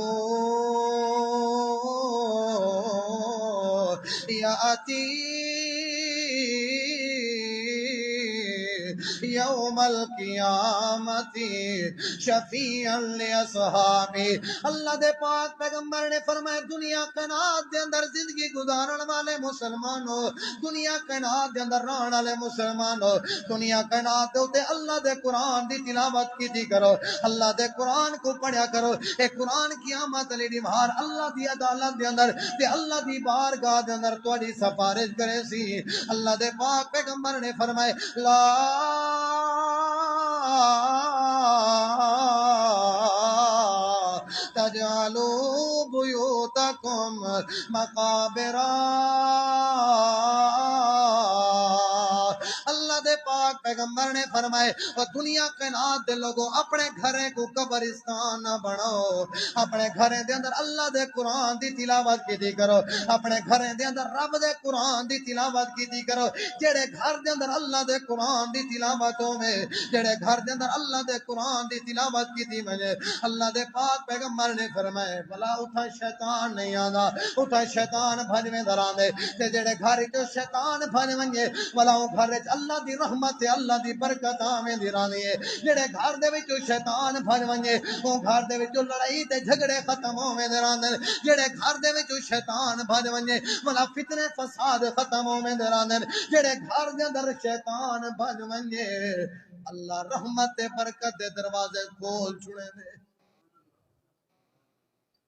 يأتي یوم القیامت شفیعا لاصحابہ. اللہ دے پاک پیغمبر نے فرمایا دنیا کائنات دے اندر زندگی گزارن والے مسلمانوں دنیا کائنات دے اندر رہن والے مسلمانوں دنیا کائنات دے اوتے اللہ دے قرآن دی تلاوت کیتی کرو اللہ دے قرآن کو پڑھیا کرو. اے قرآن قیامت علی دی مہار اللہ دی عدالت دے اندر تے اللہ دی بارگاہ دے اندر تواڈی سفارش کرے سی. اللہ دے پاک پیغمبر نے فرمائے لا تجعلوا بیوتکم مقابر پیغمبر نے فرمائے اور دنیا کائنات دے لوگوں اپنے گھریں کو قبرستان نہ بناؤ، اپنے گھریں دے اندر اللہ دے قرآن دی تلاوت کیتی کرو، اپنے گھریں دے اندر رب دے قرآن دی تلاوت کیتی کرو۔ جڑے گھر دے اندر اللہ دے قرآن دی تلاوت ہوے، جڑے گھر دے اندر اللہ دے قرآن دی تلاوت کیتی وجے، اللہ دے پاک پیغمبر نے فرمایا بلا اتھا شیطان نہیں آندا، اتھا شیطان بھجویں دراں دے، تے جڑے گھر وچ شیطان بھج ونجے بلا او گھر وچ اللہ دی رحمت تے اللہ دی برکت آویں دی رہندی ہے۔ جڑے گھر دے وچ شیطان بھج ونجے او گھر دے وچ لڑائی تے جھگڑے ختم ہوویں دے رہندے، جڑے گھر دے وچ شیطان بھج ونجے بلا فتنے فساد ختم ہوویں دے رہندے، جڑے گھر دے اندر شیطان بھج ونجے اللہ رحمت تے برکت دے دروازے کھول چھڑے دے۔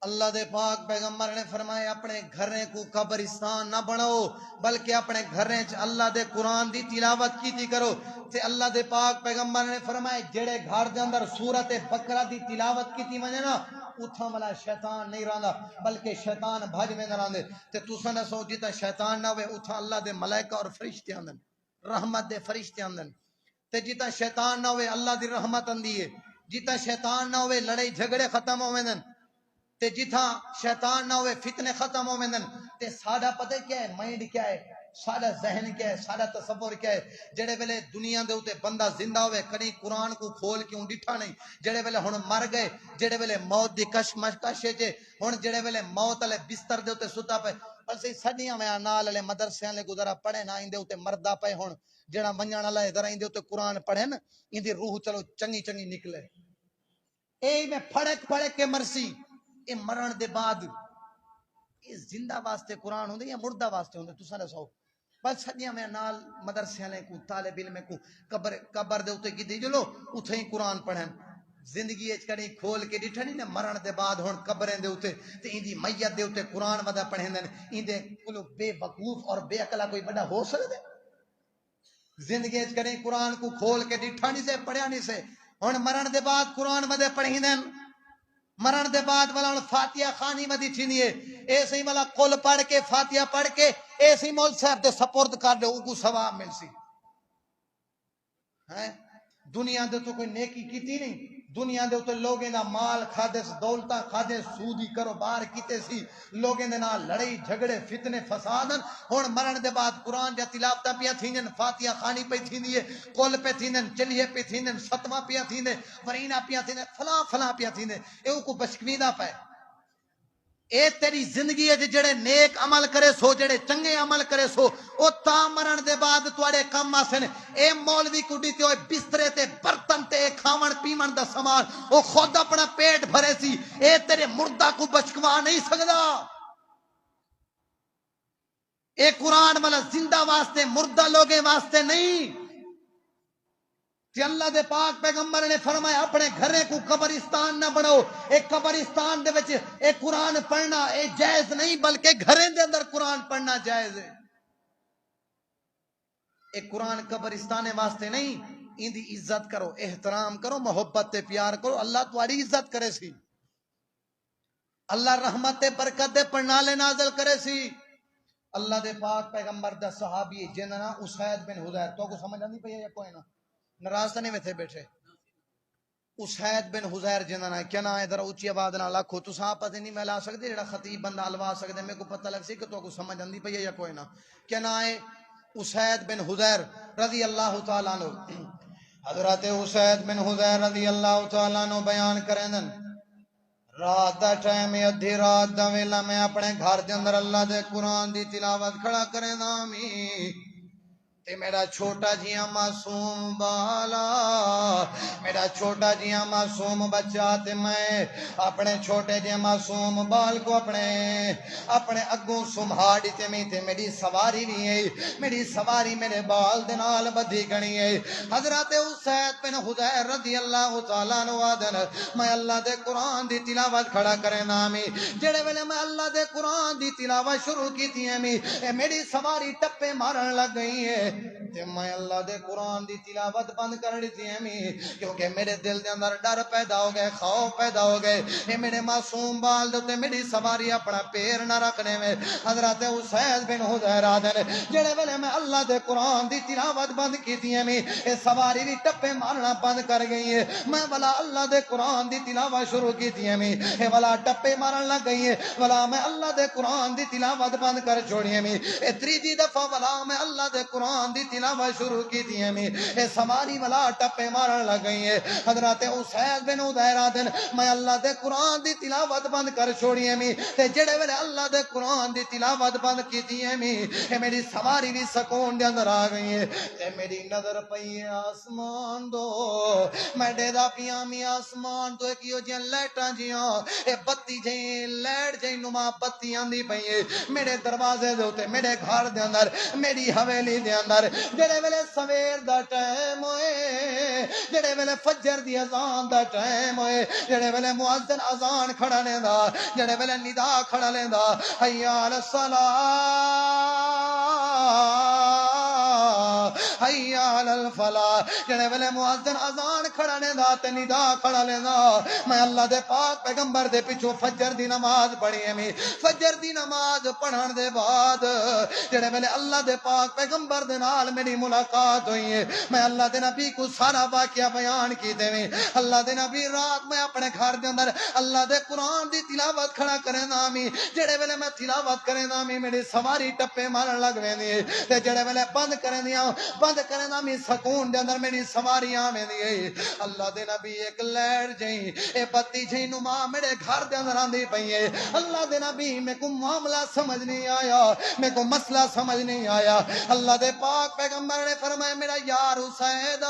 اللہ دے پاک پیغمبر نے فرمایا اپنے گھریں کو قبرستان نہ بناؤ بلکہ اپنے گھریں چ اللہ دے قرآن دی تلاوت کیتی کرو۔ تے اللہ دے پاک پیغمبر نے فرمایا جڑے گھر دے اندر سورت بقرہ دی تلاوت کیتی ونجے نا اتھاں والا شیطان نہیں رہندا بلکہ شیطان بھج میں نہ رہندے۔ تے تساں نہ سو جتا شیطان نہ ہوئے اتھاں اللہ دے ملائکہ اور فرشتے آندن، رحمت دے فرشتے آندن۔ تے جتا شیطان نہ ہوئے اللہ دی رحمت اندی ہے، جتا شیطان نہ ہوئے لڑائی جھگڑے ختم ہوویں تے جتھاں شیطان نہ ہوئے فتنے ختم ہو ویندن۔ تے ساڈا پتہ کیا ہے، مائنڈ کیا ہے، ساڈا ذہن کیا ہے، ساڈا تصور کیا ہے۔ جڑے ویلے دنیا دے اوتے بندہ زندہ ہوئے کدی قرآن کو کھول کیوں ڈٹھا نہیں، جڑے ویلے ہن مر گئے، جڑے ویلے موت دی کشمکش چ ہن جڑے ویلے موت والے بستر دے اوتے ستا پئے اسی سڈیاں میں نال والے مدرسے والے گزارا پڑھے نہ ایندے اوتے مردا پئے ہن جڑا ونجن والا ہے ذرا ایندے اوتے قرآن پڑھن ایندی روح چلو چنگی چنگی نکلے۔ اے میں پھڑک پھڑک کے مرسی اے مرن دے بعد اے زندہ واسطے قرآن ہوندے یا مردہ واسطے ہوندے تساں دسو۔ بس سجیاں میں نال مدرسے والے کو طالب علم کو قبر دے اوتے کیتی چلو اوتھے ہی قرآن پڑھن۔ زندگی وچ کدی کھول کے ڈٹھا نہیں نا مرن دے بعد ہن قبریں دے اوتے تے ایندی میت دے اوتے قرآن ودا پڑھیندن، ایندے کولو بے وقوف اور بے عقلا کوئی بڑا ہو سکدے؟ زندگی وچ کدی قرآن کو کھول کے ڈٹھا نہیں سے پڑھیا نہیں سے، ہن مرن دے بعد قرآن ودے پڑھیندن۔ مرن دے بعد والا فاتحہ خانی ودی تھینی ہے، ایسے ہی والا قل پڑھ کے فاتحہ پڑھ کے ایسے ہی مول صاحب دے سپرد کر دے او کو ثواب مل سی۔ دنیا دے تو کوئی نیکی کیتی نہیں، دنیا دے تو لوگیں دا مال کھادے سی، دولتاں کھادے، سودی کاروبار کیتے سی، لوگیں دے نال لڑائی جھگڑے فتنے فسادن۔ ہن مرن دے بعد قرآن دے تلاوتاں پیا تھیندن، فاتحہ خانی پئی تھیندی ہے، قل پہ تھیندن، چلیے پہ تھیندن، ستواں پیا تھیندے، ورینہ پیا تھیندے، فلاں فلاں پیا تھیندے، ایو کو بشکویندہ پئے۔ اے تیری زندگی ہے جڑے نیک عمل کرے سو، جڑے چنگے عمل کرے سو او تا مرن دے بعد تواڈے کم آسن۔ اے مولوی کڈی تے بسترے تے برتن تے کھاون پیون دا سامان او خود اپنا پیٹ بھرے سی، اے تیرے مردہ کو بچکوا نہیں سکدا۔ اے قرآن والا زندہ واسطے مردہ لوگیں واسطے نہیں۔ کہ اللہ دے پاک پیغمبر نے فرمایا اپنے گھریں کو قبرستان نہ بناؤ۔ ایک قبرستان دے وچ ایک قرآن پڑھنا اے جائز نہیں بلکہ گھریں دے اندر قرآن پڑھنا جائز ہے۔ ایک قرآن قبرستان واسطے نہیں، ان دی عزت کرو، احترام کرو، محبت تے پیار کرو، اللہ تواڈی عزت کرے سی، اللہ رحمت تے برکت دے پڑھنالے نازل کرے سی۔ اللہ دے پاک پیغمبر دا صحابی جنہاں نام اسید بن حضیر، تو کو سمجھ نہیں پئی یا کوئی نہ ناراض نہیں میں تھے بیٹھے۔ اسید بن حضیر جنہاں نام کیا نام ہے، ذرا اونچی آواز نال آکھو، تساں آپس نہیں ملا سکدے، جڑا خطیب بندہ الوا سکدے، میرے کو پتہ لگ سی کہ تو کو سمجھ نہیں پئی یا کوئی نہ۔ کیا نام ہے؟ اسید بن حضیر رضی اللہ تعالیٰ عنہ۔ حضرت اسید بن حضیر رضی اللہ تعالیٰ عنہ بیان کریں رات دا ٹائم ادھی رات دا ویلا میں اپنے گھر دے اندر اللہ دے قرآن دی تلاوت کھڑا کریں نامی تے میرا چھوٹا جیاں معصوم بالا، میرا چھوٹا جیاں معصوم بچہ تے میں اپنے چھوٹے جیاں معصوم بال کو اپنے اگوں سمہاڑی تے میں تے میری سواری نہیں ہے، میری سواری میرے بال دے نال بدھی گنی ہے۔ حضرت اسید بن حضیر رضی اللہ تعالیٰ عنہ آدن میں اللہ دے قرآن دی تلاوت کھڑا کرے نامی، جڑے ویلے میں اللہ دے قرآن دی تلاوت شروع کی تھی میری سواری ٹپے مارن لگ گئی ہے۔ تے میں اللہ دے قرآن دی تلاوت بند کر دیتی ہے کیونکہ میرے دل دے اندر ڈر پیدا ہو گئے، خوف پیدا ہو گئے، اے میرے معصوم بال دے میری سواری اپنا پیر نہ رکھنے میں۔ حضرت حسین بن حضیر آدھے جڑے ویلے میں اللہ دے قرآن دی تلاوت بند کیتی ہے اے سواری بھی ٹپے مارنا بند کر گئی ہے۔ میں والا اللہ دے قرآن دی تلاوت شروع کیتی ہے اے والا ٹپے مارن لگ گئی ہے، والا میں اللہ دے قرآن دی تلاوت بند کر چھوڑی ہے اے تریجی دفعہ والا میں اللہ دے قرآن دی تلاوت شروع کیتی ہے اے سواری والا ٹپے مارن لگ گئی ہے۔ حضرت حسین بن حضیر آدھے میں اللہ دے قرآن دی تلاوت بند کر چھوڑی ہے تے جڑے ویلے اللہ دے قرآن دی تلاوت بند کیتی ہے اے میری سواری بھی سکون دے اندر آ گئی ہے تے میری نظر پئی ہے آسمان دو، میں ڈیدا پیاں می آسمان تو ایک یو جن لائٹاں جیاں اے بتی جیں لائٹ جیں نما بتی آندی پئی ہے میرے دروازے دے اوتے، میرے گھر دے اندر، میری حویلی دے اندر۔ جڑے ویلے سویر دا ٹائم ہوئے، جڑے ویلے فجر دی اذان دا ٹائم ہوئے، جڑے ویلے مؤذن اذان کھڑا لیندا، جڑے ویلے ندا کھڑا لیندا، حی علی الصلاۃ حی علی الفلاح، جڑے ویلے مؤذن اذان کھڑا لیندا تے ندا کھڑا لیندا، میں اللہ دے پاک پیغمبر دے پیچھے فجر دی نماز پڑھی ہے فجر دی نماز پڑھن دے بعد جڑے ویلے اللہ دے پاک پیغمبر دے نال میری ملاقات ہوئی ہے، میں اللہ دے نبی کو سارا واقعہ بیان کی دے اللہ دے نبی رات میں اپنے گھر دے اندر اللہ دے قرآن دی تلاوت کھڑا کرے نامی، جڑے ویلے میں تلاوت کرے نامی میری سواری ٹپے مارن لگ ویندی تے جڑے ویلے بند کرے نامی سکون دے اندر میری سواری آویندی ہے۔ اللہ دے نبی ایک لہر جئی اے بتی جئی نما میرے گھر دے اندر آندی پئی ہے۔ اللہ دے نبی میں کو معاملہ سمجھ نہیں آیا، میں کو مسئلہ سمجھ نہیں آیا۔ اللہ دے پاک پیغمبر نے فرمایا میرا یار حسین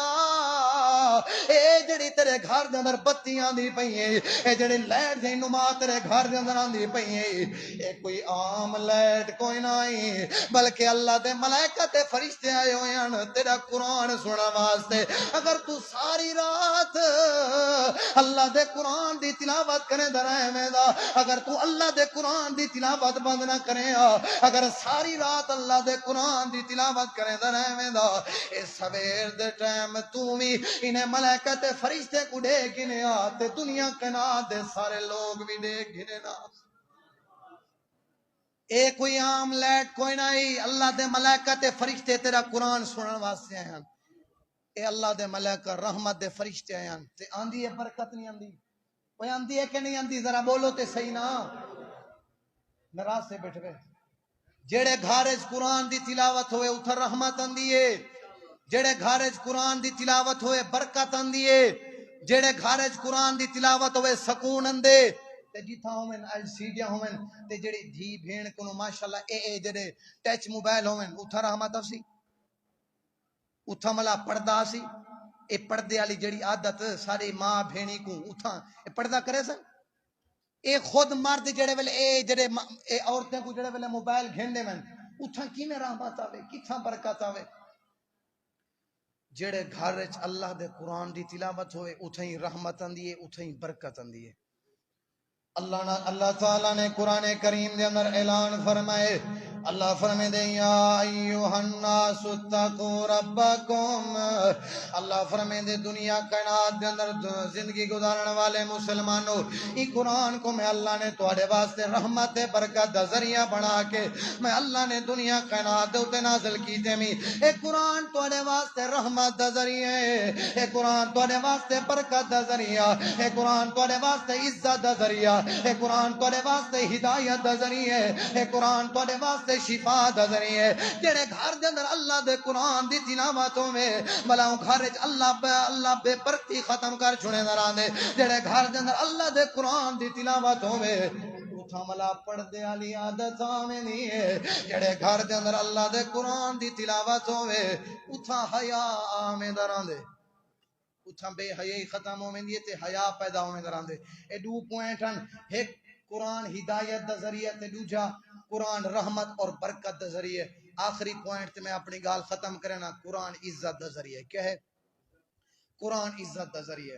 اے جڑی تیرے گھر دے اندر بتی آندی پئی ہے، اے جڑی لائٹ جئی نما تیرے گھر دے اندر آندی پئی ہے، اے کوئی عام لائٹ کوئی نہیں بلکہ اللہ دے ملائکہ تے فرشتے آئے ہوئے ہیں تیرا قرآن سننا واسطے۔ اگر تو ساری رات اللہ دے قرآن دی تلاوت کرے درائے دا، اگر تو اللہ دے قرآن دی تلاوت بند نہ کرے اگر ساری رات اللہ دے قرآن دی تلاوت کرے درائے دا، اے سویر دے ٹائم تو بھی انہیں ملائکہ تے فرشتے کو دیکھ گنے آتے دنیا کائنات دے سارے لوگ بھی دیکھ گنے نا۔ اے کوئی عام لائٹ کوئی نہیں، اللہ دے ملائکہ تے فرشتے تیرا قرآن سنن واسطے آئے ہیں، اے اللہ دے ملائکہ رحمت دے فرشتے آئے ہیں تے آندھی ہے برکت نہیں آندھی، کوئی آندھی ہے کہ نہیں آندھی ذرا بولو تے صحیح نا ناراض سے بیٹھے جڑے گھارج قرآن دی تلاوت ہوئے اتھر رحمت آندھی ہے، جڑے گھارج قرآن دی تلاوت ہوئے برکت آندھی ہے، جڑے گھارج قرآن دی تلاوت ہوئے سکون اندے تے جتھا ہومن ایل سی ڈیاں ہومن تے جڑی دھی بھین کنو ماشاءاللہ اے جڑے ٹچ موبائل ہومن اتھا رحمت آسی، اتھا ملا پردہ سی، اے پردے والی جڑی عادت ساری ماں بھینی کو اتھا اے پردہ کرے سن، اے خود مرد جڑے ویلے اے جڑے اے عورتیں کو جڑے ویلے موبائل گھندے من اتھا کی میں رحمت آوے کتھا برکت آوے۔ جڑے گھر وچ اللہ دے قرآن دی تلاوت ہوئے اتھا ہی رحمت آندی ہے اتھا ہی برکت آندی ہے۔ اللہ تعالیٰ نے قرآن کریم دے اندر اعلان فرمائے، اللہ فرمائے دے یا ایوہ الناس اتقوا ربکم، اللہ فرمائے دے دنیا کائنات دے اندر زندگی گزارنے والے مسلمانوں ای قرآن کو میں اللہ نے تواڈے واسطے رحمت برکت دا ذریعہ بنا کے میں اللہ نے دنیا کائنات دے اوتے نازل کیتے می، اے قرآن تواڈے واسطے رحمت دا ذریعہ ہے، اے قرآن تواڈے واسطے برکت دا ذریعہ، اے قرآن تواڈے واسطے عزت دا ذریعہ، اے قرآن تواڈے واسطے ہدایت دا ذریعہ ہے، اے قرآن تواڈے واسطے شفا دا ذریعہ ہے۔ جڑے گھر دے اندر اللہ دے قرآن دی تلاوت ہوے بلاؤ گھر وچ اللہ بے پرتی ختم کر چھڑے نہ دے، جڑے گھر دے اندر اللہ دے قرآن دی تلاوت ہوے اتھا ملا پردے والی عادت آویں نہیں ہے، جڑے گھر دے اندر اللہ دے قرآن دی تلاوت ہوے اتھا حیا آویں دراں دے، اتھا بے حیائی ختم ہوویں دی تے حیا پیدا ہوویں دراں دے۔ اے دو پوائنٹ ہن، ایک قرآن ہدایت دا ذریعہ تے دوجا قرآن رحمت اور برکت دا ذریعہ۔ آخری پوائنٹ تے میں اپنی گال ختم کرنا، قرآن عزت دا ذریعہ کیا ہے؟ قرآن عزت دا ذریعہ۔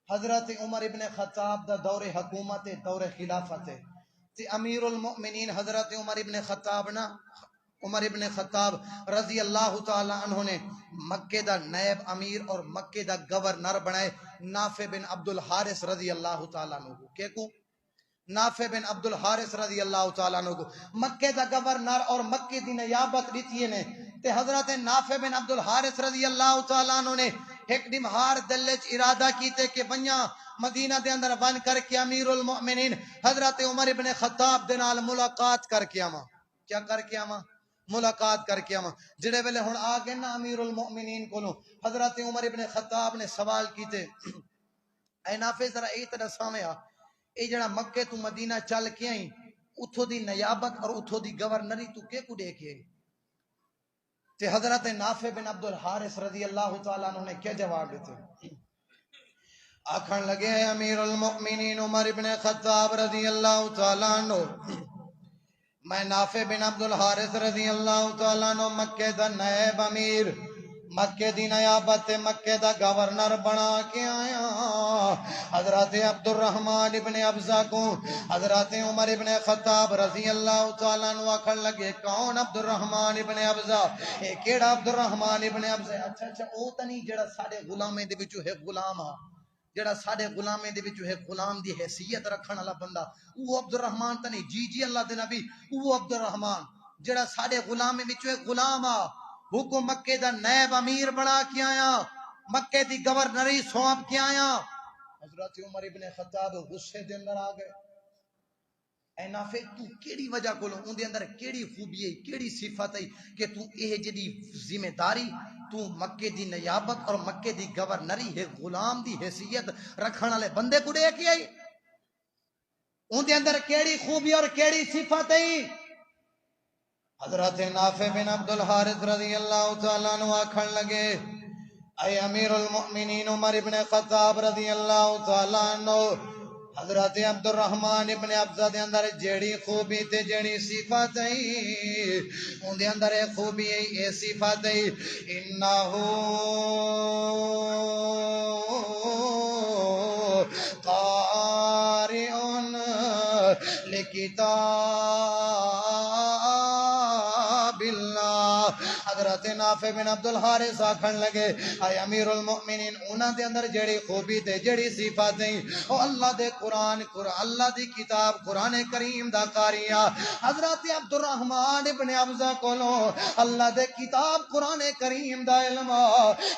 حضرت عمر ابن خطاب دا دور حکومت دور خلافت تے امیر المؤمنین حضرت عمر ابن خطاب نا عمر ابن خطاب رضی اللہ تعالی عنہ نے مکے دا نائب امیر اور مکے دا گورنر بنائے نافع بن عبد الحارث رضی اللہ تعالی عنہ کو. کہ کو نافع بن عبد الحارث رضی اللہ تعالیٰ عنہ کو مکے دا گورنر اور مکے دی نیابت دیتی نے. تے حضرت نافع بن عبد الحارث رضی اللہ تعالیٰ عنہ نے ایک دمہار دلچ ارادہ کیتے کہ بنیا مدینہ دے اندر بن کر کے امیر المؤمنین حضرت عمر ابن خطاب دے نال ملاقات کر کے آواں. کیا کر کے آواں؟ ملاقات کر کے آواں. جڑے ویلے ہن آ گئے نا امیر المؤمنین کولوں حضرت عمر ابن خطاب نے سوال کیتے اے نافع ذرا اے تے دساویں اے جڑا مکے تو مدینہ چل کے آئی اتھو دی نیابت اور اتھو دی گورنری تو کے کو دے کے آئی؟ تے حضرت نافع بن عبد الحارث رضی اللہ تعالیٰ عنہ نے کیا جواب دیتے؟ آکھن لگے امیر المؤمنین عمر ابن خطاب رضی اللہ تعالیٰ عنہ میں نافع بن عبد الحارث رضی اللہ تعالیٰ عنہ مکے دا نائب امیر مکے دی نیابت مکے دا گورنر بنا کے آیا. حضرت عبد الرحمن ابن ابزہ کو حضرت عمر ابن خطاب رضی اللہ تعالیٰ عنہ آکھن لگے کون عبد الرحمن ابن ابزہ؟ اے کیڑا عبد الرحمن ابن ابزہ؟ اچھا او تنی جڑا ساڈے غلامے دے وچوں ہے غلام ہا جڑا ساڈے غلامے دے وچوں ہے غلام دی حیثیت رکھن والا بندہ او عبد الرحمن تنی جی اللہ دے نبی او عبد الرحمن جڑا ساڈے غلامے وچوں ہے غلام ہا حکم مکے دا نائب امیر بنا کے آیا مکے دی گورنری سونپ کے آیا. حضرت عمر ابن خطاب غصے دے اندر آ گئے. اے نافع تو کیڑی وجہ کولو اون دے اندر کیڑی خوبی ہے کیڑی صفت ہے کہ تو اے جڑی ذمہ داری تو مکے دی نیابت اور مکے دی گورنری ہے غلام دی حیثیت رکھن والے بندے کو دے کے آئی؟ اون دے اندر کیڑی خوبی اور کیڑی صفت ہے؟ حضرت نافع بن عبد الحارث رضی اللہ تعالیٰ عنہ آکھن لگے اے امیر المؤمنین عمر ابن خطاب رضی اللہ تعالیٰ عنہ حضرت عبد الرحمن ابن ابزہ دے اندر جیڑی خوبی تے جیڑی صفت ہے ان دے اندر ایک خوبی ہے اے صفت ہے انہو قارئن لکتاب حضرت نافع بن عبد الحارث آکھن لگے اے امیر المؤمنین انہاں دے اندر جڑی خوبی تے جڑی صفات ہیں او اللہ دے قرآن اللہ دی کتاب قرآن کریم دا قاریہ. حضرت عبد الرحمن ابن ابزہ کولو اللہ دے کتاب قرآن کریم دا علم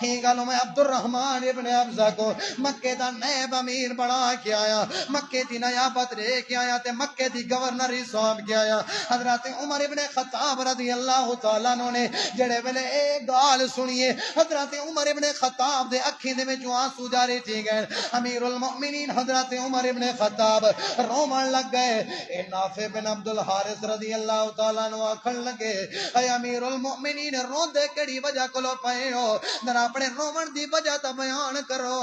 ہی گالوں میں عبد الرحمن ابن ابزہ کو مکے دا نائب امیر بنا کے آیا مکے دی نیابت لے کے آیا تے مکے دی گورنری سونپ کے آیا. حضرت عمر ابن خطاب رضی اللہ تعالیٰ عنہ نے جڑے ویلے اے گال سنیے حضرت عمر ابن خطاب دے اکھیں دے وچوں آنسو جاری تھی گئے. امیر المؤمنین حضرت عمر ابن خطاب رومن لگ گئے. اے نافع بن عبد الحارث رضی اللہ تعالیٰ عنہ آکھن لگے اے امیر المؤمنین روندے کیڑی وجہ کولو پئے ہو ذرا اپنے رومن دی وجہ تا بیان کرو.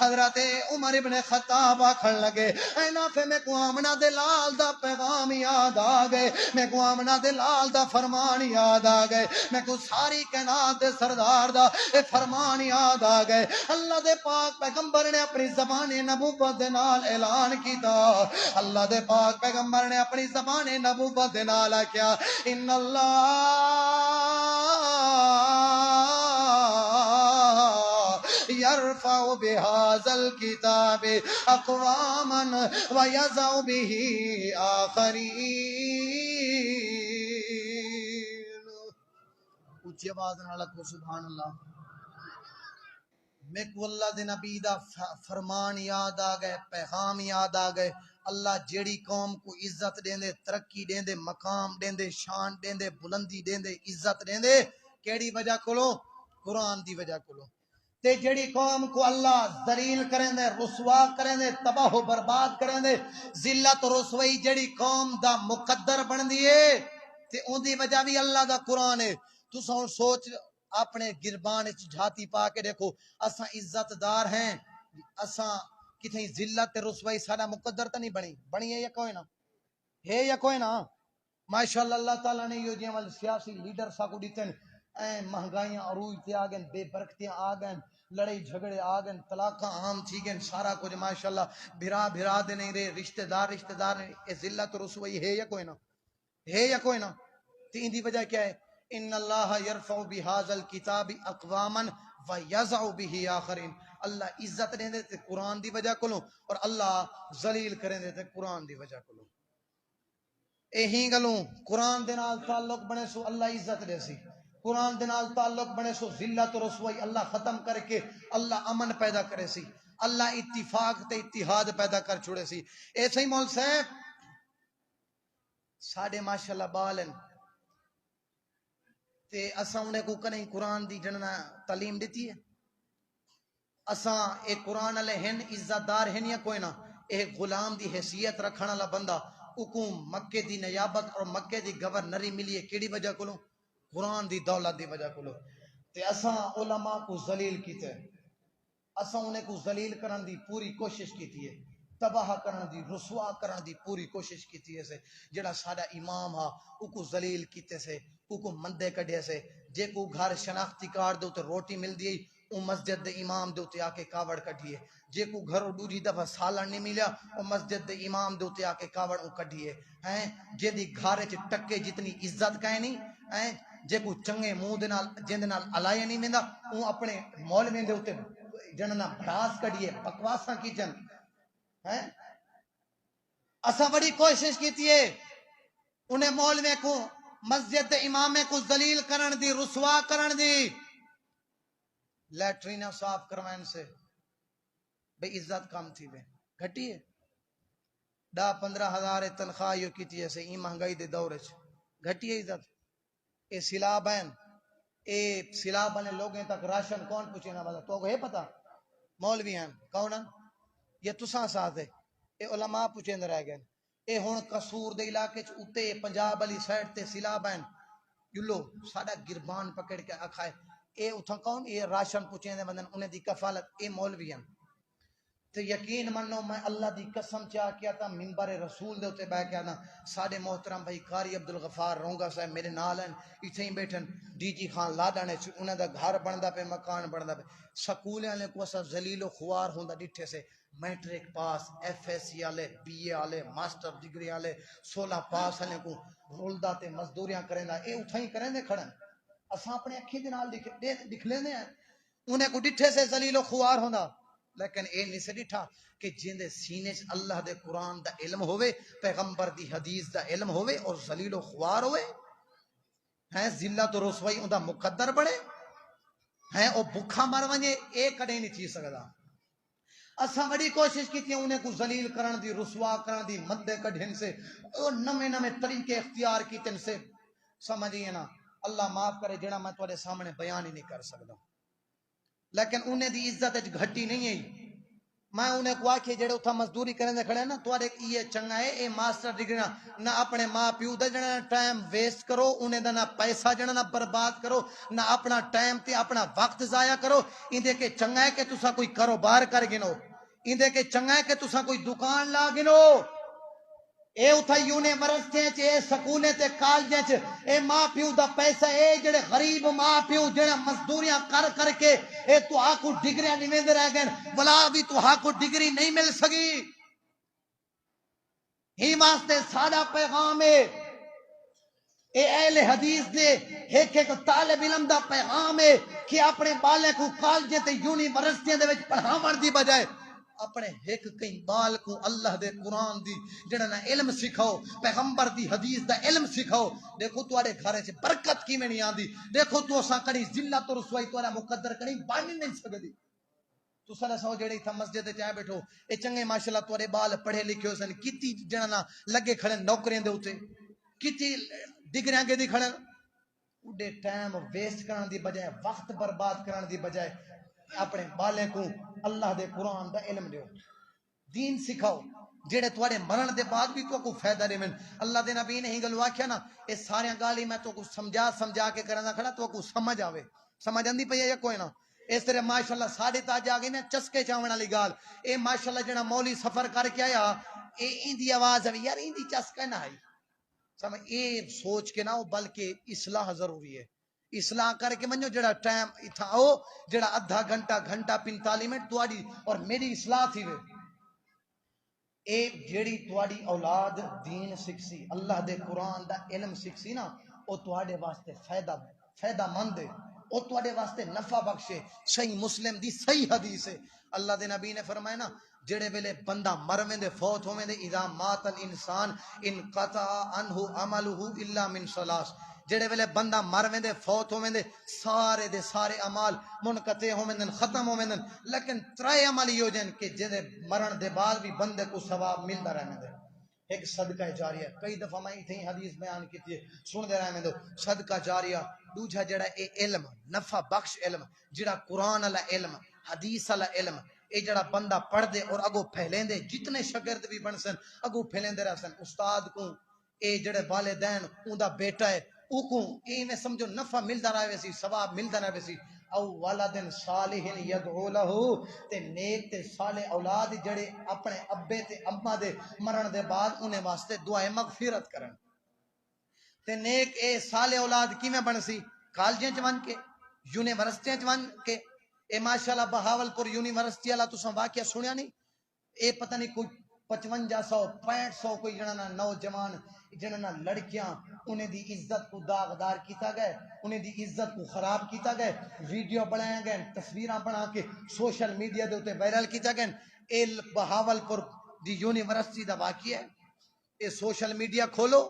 حضرت عمر ابن خطاب آکھن لگے اے نافع میں کو آمنہ دے لال دا پیغام یاد آ گئے میں کو آمنہ دے لال دا فرمان یاد آ گئے میں کو ساری کائنات دے سردار دا اے فرمان یاد آ گئے. اللہ دے پاک پیغمبر نے اپنی زبان نبوت دے نال اعلان کیتا اللہ دے پاک پیغمبر نے اپنی زبان نبوت دے نال کیا ان اللہ يرفع بهذا الكتاب اقواما ويضع به آخرین. اونچی آواز نال کو سبحان اللہ. میں کو اللہ دے نبی دا فرمان یاد آ گئے پیغام یاد آ گئے. اللہ جیڑی قوم کو عزت دیندے ترقی دیندے مقام دیندے شان دیندے بلندی دیندے عزت دیندے کیڑی وجہ کولو؟ قرآن دی وجہ کولو. تے جڑی قوم کو اللہ ذلیل کریں دے رسوا کریں دے تباہ و برباد کریں دے ذلت و رسوائی جڑی قوم دا مقدر بن دیئے تے ان دی وجہ بھی اللہ دا قرآن ہے. تو سوچ اپنے گربان جھاتی پا کے دیکھو اساں عزت دار ہیں اساں کتھیں ذلت رسوائی سارا مقدر تا نہیں بنی ہے یا کوئی نہ ہے یا کوئی نہ. ماشاءاللہ اللہ تعالیٰ نے یہ جیمال سیاسی لیڈر سا کو دیتے ہیں مہنگائیاں عروج تے آگئن بے برکتیاں آگئن لڑائی جھگڑے آگئن طلاقاں عام تھی گئن سارا کچھ ماشاءاللہ بھرا دے نہیں رہے رشتہ دار نہیں. اے ذلت رسوائی ہے یا کوئی نہ ہے یا کوئی نہ. تین دی وجہ کیا ہے؟ ان اللہ یرفع بہذا الکتاب اقواما ویضع به آخرین. اللہ عزت دے تے قرآن دی وجہ کولوں، اور اللہ ذلیل کریں دے تے قرآن دی وجہ کولوں. اہی گلوں قرآن دے نال تعلق بنے سو اللہ عزت دے سی، قرآن دے نال تعلق بنے سو ذلت و رسوائی اللہ ختم کر کے اللہ امن پیدا کرے سی، اللہ اتفاق تے اتحاد پیدا کر چھوڑے سی. ایسے ہی مول صاحب ساڑھے ماشاءاللہ بالن تے اساں انہیں کو کنہیں قرآن دی جننا تعلیم دیتی ہے. اساں ایک قرآن علیہ ہن عزت دار ہن یا کوئی نہ، ایک غلام دی حیثیت رکھنا والا بندہ حکوم مکے دی نیابت اور مکے دی گورنری ملی ہے کیڑی وجہ کولوں؟ قرآن دی دولت دی وجہ کولوں. تے اساں علماء کو ذلیل کیتے، اساں انہیں کو ذلیل کرن دی پوری کوشش کیتی ہے، تباہ کرن دی رسوا کرن دی پوری کوشش کیتی ہے. جڑا ساڈا امام ہا او کو ذلیل کیتے سے، او کو مندے کڈھے سے. جے کو گھر شناختی کارڈ دے تے روٹی مل دی او مسجد دے امام دے تے آ کے کاوڑ کڈھیے. جے کو گھر دوجی دفعہ سالن نہیں ملیا او مسجد دے امام دے تے آ کے کاوڑ او کڈھیے. ہیں جے دی گھر وچ ٹکے جتنی عزت کائے نہیں، ہیں جے کو چنگے منہ دے نال جندے نال علائے نہیں میندا او اپنے مولوی دے تے جننا بھڑاس کڈھیے بکواساں کیچن. ہیں اساں بڑی کوشش کیتی ہے انہیں مولوی کو مسجد دے امامے کو ذلیل کرن دی، رسوا کرن دی. لیٹرینہ صاف کروائن سے بے عزت کام تھی بے گھٹی ہے. 10-15 ہزار تنخواہ یو کیتی ہے سے ای مہنگائی دے دور وچ گھٹی ہے عزت. اے سیلاب ہیں، اے سیلاب بنے لوگیں تک راشن کون پوچھنا والا تو ہے پتہ؟ مولوی ہیں کون ہیں؟ یہ تساں ساتھ ہے. اے علماء پوچھیں رہ گئے. اے ہن قصور دے علاقے چ اتے پنجاب والی سائیڈ تے سیلاب ہیں یلو ساڈا گربان پکڑ کے آکھا ہے اے اتھاں کون؟ اے راشن پوچھیں دے بندن انہیں دی کفالت اے مولوی ہیں. تے یقین منو میں اللہ دی قسم چاہ کیا تھا منبر رسول دے اتے بیٹھ کیا تھا. ساڈے محترم بھائی قاری عبدالغفار رونگا صاحب میرے نال ہیں ایتھے ہی بیٹھن. ڈی جی خان لاڈا نے انہاں دا گھر بندا پہ مکان بندا پہ. سکول والے کو اسا ذلیل و خوار ہوندا ڈٹھے سے matric pass F S C والے بی اے والے ماسٹر ڈگری والے 16 پاس والے کو رولدا تے مزدوریاں کریندا اے اتھاں ہی کریں دے کھڑن. اساں اپنے اکھی دے نال دکھ لیندے ہیں انہیں کو ڈٹھے سے ذلیل و خوار ہوندا. لیکن اے نہیں سے ڈٹھا کہ جن دے سینے چ اللہ دے قرآن دا علم ہوئے، پیغمبر دی حدیث دا علم ہوئے اور ذلیل و خوار ہوئے ہیں ذلت و رسوائی اوندا مقدر بڑے ہیں او بکھا مر ونجے اے کدے نہیں تھی سکدا. اساں بڑی کوشش کیتی انہیں کو ذلیل کرن دی، رسوا کرن دی، مندے کڈھن سے او نمے طریقے اختیار کیتن سے سمجھیے نا. اللہ معاف کرے جڑا میں تواڈے سامنے بیان ہی نہیں کر سکدا. لیکن انہیں دی عزت گھٹی نہیں ہے. میں انہیں کو آکھے جڑے اتھا مزدوری کرنے دے کھڑے نا تواڈے یہ چنگا ہے اے ماسٹر ڈگری نہ اپنے ماں پیو دا جنا ٹائم ویسٹ کرو، انہیں دا نہ پیسہ جنا نہ برباد کرو، نہ اپنا ٹائم تے اپنا وقت ضائع کرو. اندے کے چنگا ہے کہ تسا کوئی کاروبار کر گنو، اندے کے چنگا ہے کہ تسا کوئی دکان لا گنو. اے اتھا یونیورسٹیاں چ اے سکولیں تے کالجاں چ اے ماں پیو دا پیسہ اے جڑے غریب ماں پیو جڑے مزدوریاں کر کے اے تو آ کو ڈگریاں نہیں ویندے رہ گئے بلا بھی تو آ کو ڈگری نہیں مل سکی. ہی واسطے سادہ پیغام ہے اے اہل حدیث دے ایک طالب علم دا پیغام ہے کہ اپنے بالے کو کالجیں تے یونیورسٹیاں دے وچ پڑھاون دی بجائے اپنے ایک کئی بال کو اللہ دے قرآن دی جڑا علم سکھاؤ، پیغمبر دی حدیث دا علم سکھاؤ. دیکھو تواڈے گھر وچ برکت کیویں نہیں آندی. دیکھو تو اساں کڑی ذلت و رسوائی تواڈا مقدر کڑی بن نہیں سکدی. تساں سو جڑے تھا مسجد تے چائے بیٹھو اے چنگے ماشاءاللہ تواڈے بال پڑھے لکھے ہو سن کیتی جڑا لگے کھڑے نوکریاں دے اوتے کیتی ڈگریاں کے دی کھڑے اڈے ٹائم ویسٹ کرن دی بجائے وقت برباد کرن دی بجائے اپنے بالے کو اللہ دے قرآن دا علم دیو، دین سکھاؤ جڑے تواڈے مرن دے بعد بھی تو کو فائدہ دے. اللہ دے نبی نے ہی گل آکھیا نا اے سارے گالی میں تو کو سمجھا کے کرنا کھڑا تو کو سمجھ آوے. سمجھ آندی پئی یا کوئی نہ. اس طرح ماشاءاللہ ساڈے تاج آ گئی نا چسکے چاون والی گال. اے ماشاءاللہ جڑا مولوی سفر کر کے آیا اے ایندی آواز آوی یار ایندی چسکا نہ آئی. سمجھ اے سوچ کے نہ ہو بلکہ اصلاح ضروری ہے. اصلاح کر کے منجو جڑا ٹائم اتھا آؤ جڑا ادھا گھنٹہ 45 منٹ تواڈی اور میری اصلاح تھی وے. اے جیڑی تواڈی اولاد دین سکسی اللہ دے قرآن دا علم سکسی نا او تواڈے واسطے فائدہ مند ہے، او تواڈے واسطے نفع بخش ہے۔ صحیح مسلم دی صحیح حدیث ہے، اللہ دے نبی نے فرمایا نا جڑے ویلے بندہ مرویں دے فوت ہوویں دے اذا مات الانسان انقطع عنہ عملہ الا من ثلاث، جڑے ویلے بندہ مرویں دے فوت ہوویں دے سارے اعمال منقطع ہوویں دے ختم ہوویں دے، لیکن ترے عمل ہو جن کہ جدے مرن دے بعد بھی بندے کو ثواب ملدا رہنے دے۔ ایک صدقہ جاریہ، کئی دفعہ میں اتنی حدیث بیان کی تھی سن دے رہے میں، صدقہ جاریہ۔ دوجا جڑا اے علم نفع بخش علم، جڑا قرآن والا علم حدیث والا علم، اے جڑا بندہ پڑھ دے اور اگو پھیلیں دے، جتنے شاگرد بھی بن سن اگو پھیلیں دے رہ سن، استاد کو اے جڑے والدین اوندا بیٹا ہے او کو اے میں سمجھو نفع ملدا رہے سی، ثواب ملدا رہے سی۔ او ولد صالح یدعو له، تے نیک تے صالح اولاد جڑے اپنے ابے تے اما دے مرن دے بعد انہیں واسطے دعائے مغفرت کرن۔ تے نیک اے صالح اولاد کیویں بن سی؟ کالجیں چ ون کے، یونیورسٹیاں چ ون کے۔ اے ماشاءاللہ بہاولپور یونیورسٹی والا تساں واقعہ سنیا نہیں؟ اے پتہ نہیں کوئی 5500 6500 کوئی جنا نوجوان جنا لڑکیاں انہیں دی عزت کو داغدار کیتا گئے، انہیں دی عزت کو خراب کیتا گئے، ویڈیو بنایا گئے، تصویراں بنا کے سوشل میڈیا دے اوتے وائرل کیتا گئے۔ اے بہاولپور دی یونیورسٹی دا واقعہ ہے۔ اے سوشل میڈیا کھولو،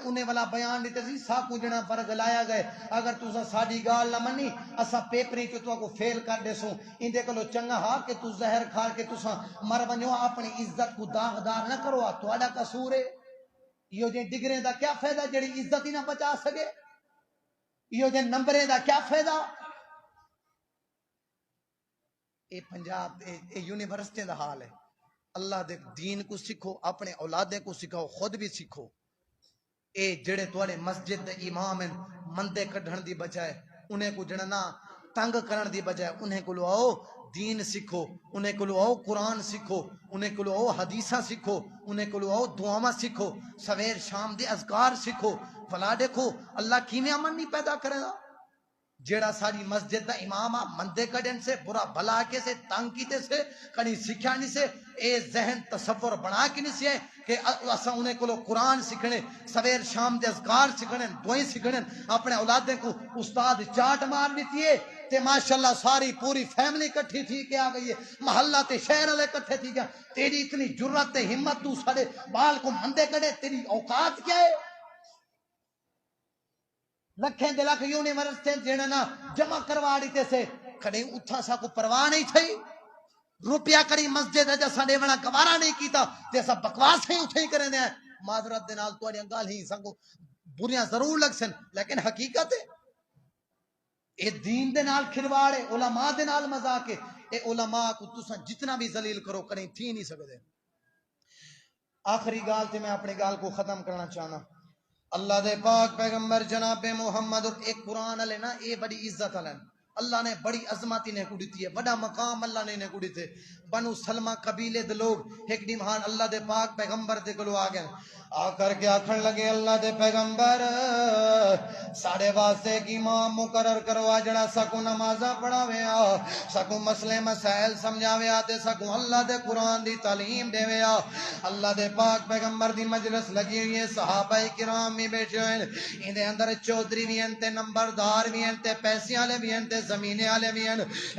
انہیں والا بیان دیتے سی ساکو جنا فرض لایا گئے، اگر تسا ساڈی گال نہ منی اسا پیپری چ تو کو فیل کر دے سو، اندے کولو چنگا ہا کہ تو زہر کھا کے تسا مر ونجو، اپنی عزت کو داغدار نہ کرو، تہاڈا قصور ہے۔ یہ جے ڈگریں دا کیا فائدہ جڑی عزت ہی نہ بچا سکے؟ یہ جے نمبریں دا کیا فائدہ؟ اے پنجاب اے یونیورسٹی دا حال ہے۔ اللہ دے دین کو سکھو، اپنے اولادیں کو سکھاؤ، خود بھی سکھو۔ اے جڑے تواڈے مسجد دے امام ہیں مندے کڈھن دی بجائے انہیں کو جڑنا تنگ کرن دی بجائے انہیں کو آؤ دین سکھو، انہیں کو آؤ قرآن سکھو، انہیں کو آؤ حدیثاں سکھو، انہیں کو آؤ دعاواں سکھو، سویر شام دے اذکار سکھو۔ فلا دیکھو اللہ کیویں امن نہیں پیدا کرے گا؟ جیڑا ساری مسجد دا امام مندے کڈن سے برا بھلا کے سے تنگ کیتے سے کہیں سکھیا نہیں سے، اے ذہن تصور بنا کے نہیں سے کہ اساں انہیں کو قرآن سکھنے، سویر شام دے اذکار سکھنے، دعائیں سکھنے، اپنے اولادیں کو استاد چاٹ مار دیتی ہے تے ماشاءاللہ ساری پوری فیملی کٹھی تھی کے آ گئی ہے، محلہ تے شہر والے کٹھے تھی گیا۔ تیری اتنی جرت تے ہمت تو سارے بال کو مندے کڈے، تیری اوقات کیا ہے؟ لکھیں دے لکھ یونیورسٹی جڑے نا جمع کروا دیتے سے کھڑے اتھا سا کو پرواہ نہیں تھی، روپیہ کری مسجد ہے جیسا دیونا گوارا نہیں کیتا جیسا بکواس ہی اٹھے ہی کریں دے ہیں۔ معذرت دے نال توڑی انگال ہی سنگو بریاں ضرور لگ سن لیکن حقیقت ہے اے دین دے نال کھلواڑے، علماء دے نال مذاق ہے۔ اے علماء کو تساں جتنا بھی ذلیل کرو کریں تھی نہیں سکتے۔ آخری گال تے میں اپنی گال کو ختم کرنا چاہنا، اللہ دے پاک پیغمبر جناب محمد اور ایک قرآن علیہ نا اے بڑی عزت علیہ، اللہ نے بڑی عظمت انہیں کو دیتی ہے، بڑا مقام اللہ نے انہیں کو دیتے۔ بنو سلمہ قبیلے دے لوگ ایک ڈیمہان اللہ دے پاک پیغمبر دے گلو آ گئے، آ کر کے آکھن لگے اللہ دے پیغمبر ساڑے واسطے ایک امام مقرر کروا جڑا سکو نمازہ پڑھاوے آ، سکو مسئلے مسائل سمجھاوے آ تے سکو اللہ دے قرآن دی تعلیم دے وے آ۔ اللہ دے پاک پیغمبر دی مجلس لگی ہوئی ہے، صحابہ کرام بھی بیٹھے ہوئے ہیں، اندے اندر چودھری بھی ہیں تے نمبردار بھی ہیں تے پیسے والے بھی ہیں تے زمینے والے بھی ہیں،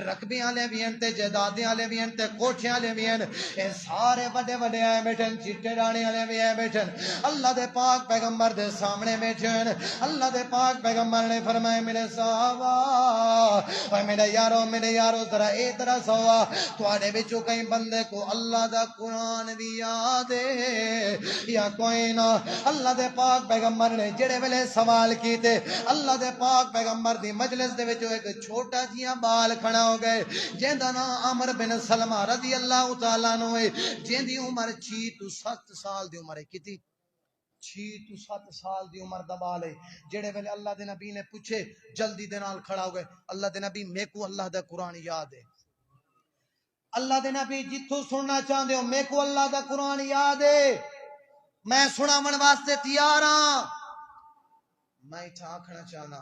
رقبے والے بھی ہیں تے جائیدادیں والے بھی ہیں تے کوٹھے والے بھی ہیں، اے سارے بڑے بڑے آئے بیٹھے ہیں، چٹے ڈاڑے والے بھی آئے بیٹھے ہیں، اللہ دے پاک پیغمبر دے سامنے بیٹھے ہیں۔ اللہ دے پاک پیغمبر نے فرمائے میرے صحابہ اے میرے یارو ذرا اے طرح سوا تواڈے وچوں کئی بندے کو اللہ دا قرآن بھی یاد ہے یا کوئی نہ؟ اللہ دے پاک پیغمبر نے جڑے ویلے سوال کیتے اللہ دے پاک پیغمبر دی مجلس دے وچوں ایک چھوٹا جیا بال کھڑا ہو گئے جیندا نام عمر بن سلمہ رضی اللہ تعالیٰ عنہ ہے، جیندی عمر 6 تو 7 سال دی عمر ہے، کتنی 6 تو 7 سال دی عمر دا بال ہے۔ جڑے ویلے اللہ دے نبی نے پوچھے جلدی دے نال کھڑا ہو گئے، اللہ دے نبی میں کو اللہ دا قرآن یاد ہے۔ اللہ دے نبی جتھوں سننا چاہندے ہو میں کو اللہ دا قرآن یاد ہے، میں سناون واسطے تیار ہاں۔ میں اتھا آکھنا چاہنا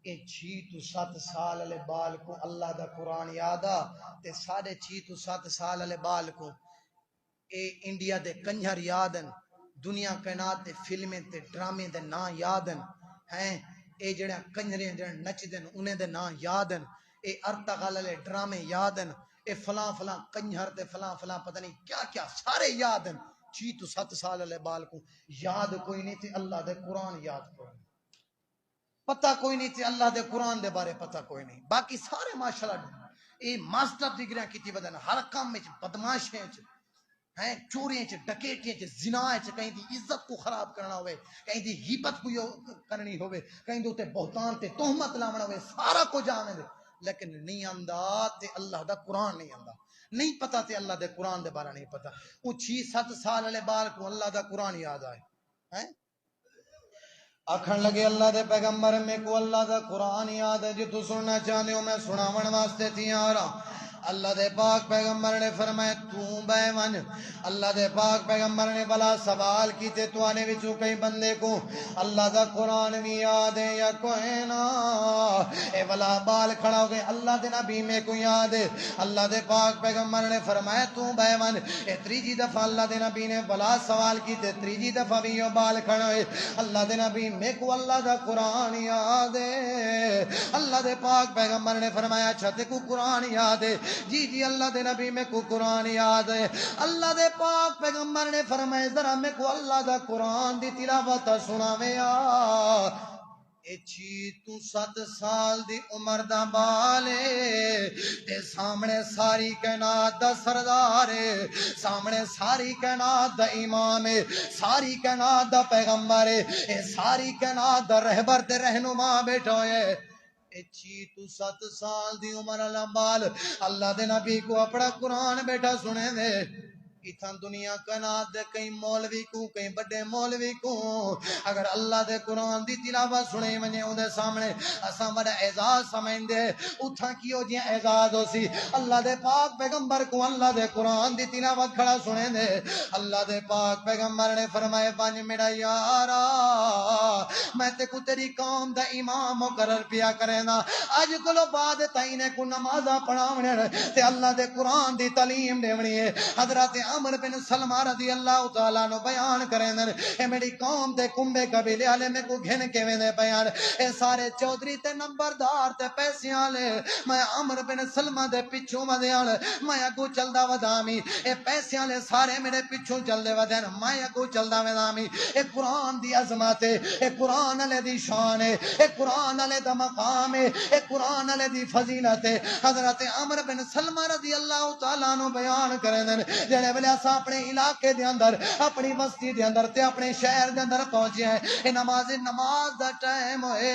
اے 6 تو 7 سال والے بال کو اللہ دا قرآن یاد آ تے 6.5 تو 7 سال والے بال کو اے انڈیا دے کنجر یاد ہیں، دنیا کائنات دے فلمیں تے ڈرامے دے نا یاد ہیں، ہیں اے جڑے کنجرے جڑے نچ دن انہیں دے نا یاد ہیں اے ارتغال والے ڈرامے یاد ہیں اے فلاں فلاں کنجر تے فلاں فلاں پتہ نہیں کیا کیا سارے یاد ہیں 6 تو 7 سال والے بال کو یاد کوئی نہیں تھی اللہ دے قرآن یاد کوئی نہیں پتہ کوئی نہیں تھی اللہ دے قرآن دے بارے پتہ کوئی نہیں باقی سارے ماشاءاللہ اے ماسٹر ڈگریاں کیتی بدن ہر کام میں بدماشیں ہیں چوریاں ڈکیٹیاں زنا کہیں دی عزت کو خراب کرنا ہوئے کہیں دی غیبت کو کرنی ہوئے کہیں دے بہتان تے تہمت لاونا ہوئے سارا کچھ آویں دے لیکن نہیں آندا تے اللہ دا قرآن نہیں آندا نہیں پتا تے اللہ دے قرآن دے بارے نہیں پتا وہ 6-7 سال والے بال کو اللہ دا قرآن یاد آئے ہیں آکھن لگے اللہ دے پیغمبر میں کو اللہ دا قرآن یاد ہے جو تو سننا چاہنے ہو میں سناون واسطے تھی آ رہا اللہ دے پاک پیغمبر نے فرمایا تو بے ون اللہ دے پاک پیغمبر نے بلا سوال کیتے تو آنے وچوں کئی بندے کو اللہ دا قرآن بھی یاد ہے یا کوئی نا اے بلا بال کھڑا ہو گئے اللہ دے نبی میں کو یاد ہے اللہ دے پاک پیغمبر نے فرمایا تو بے ون اے تریجی دفعہ اللہ دے نبی نے بلا سوال کیتے تریجی دفعہ بھی یہ بال کھڑا ہوئے اللہ دے نبی میں کو اللہ دا قرآن یاد ہے اللہ دے پاک پیغمبر نے فرمایا اچھا تے کو قرآن یاد ہے جی جی اللہ دے نبی میں کو قرآن یاد ہے اللہ دے پاک پیغمبر نے فرمایا ذرا میں کو اللہ دا قرآن دی تلاوت سناویں اے 6 تو 7 سال دی عمر دا بالے تے سامنے ساری کائنات دا سردار ہے سامنے ساری کائنات دا امام ہے ساری کائنات دا پیغمبر ہے اے ساری کائنات دا رہبر تے رہنما بیٹھا ہے 6 تو 7 سال دی عمر والا بال اللہ دے نبی کو اپنا قرآن بیٹھا سنے دے اتھان دنیا کائنات دے کئی مولوی کو کئی بڑے مولوی کو اگر اللہ دے قرآن دی تلاوت سنے ونجے اون دے سامنے اساں بڑا اعزاز سمجھدے اتھاں کیو جی اعزاز ہو سی اللہ دے پاک پیغمبر کو اللہ دے قرآن دی تلاوت کھڑا سنے دے اللہ دے پاک پیغمبر نے فرمایا بن میرا یارا میں تے کو تیری قوم دا امام مقرر پیا کرے نا اج کولو بعد تائنے کو نمازاں پڑھاونے تے اللہ دے قرآن دی تعلیم دیونی ہے حضرت عمر بن سلمہ رضی اللہ تعالیٰ نو بیان کریں دن اے میری قوم تے کمبے قبیلے آلے میں کو گھن کے ویندے بیان اے سارے چودری تے نمبردار تے پیسیاں لے میں عمر بن سلمہ دے پچھوں ودیان میں اگو چلدا ودامی اے پیسیاں لے سارے میرے پچھوں چل دے ودین میں اگو چلدا ودامی اے قرآن دی عظمت اے قرآن علیہ دی شان اے قرآن علیہ دا مقام اے قرآن علیہ دی فضیلت حضرت عمر بن سلمہ رضی اللہ تعالیٰ نو بیان کریں دن جڑے ویلے اساں اپنے علاقے دے اندر اپنی بستی دے اندر تے اپنے شہر دے اندر پہنچے ہیں اے نماز دا ٹائم ہوئے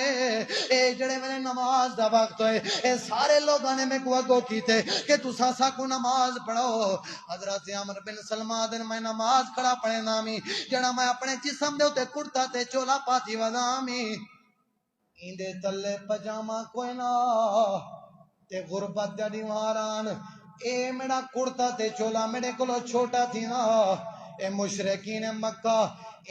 اے جڑے ویلے نماز دا وقت ہوئے اے سارے لوگاں نے میں کو اگو کیتے کہ تساں سا کو نماز پڑھو حضرت عمر بن سلمہ دن میں نماز کھڑا پڑھے نامی جڑا میں اپنے جسم دے اوتے کرتا تے چولا پاتی ودامی ایندے تلے پجامہ کوئی نہ تے غربت دا دیواران اے میرا کرتا تے چولا میرے کلو چھوٹا تھی نا اے مشرکین مکہ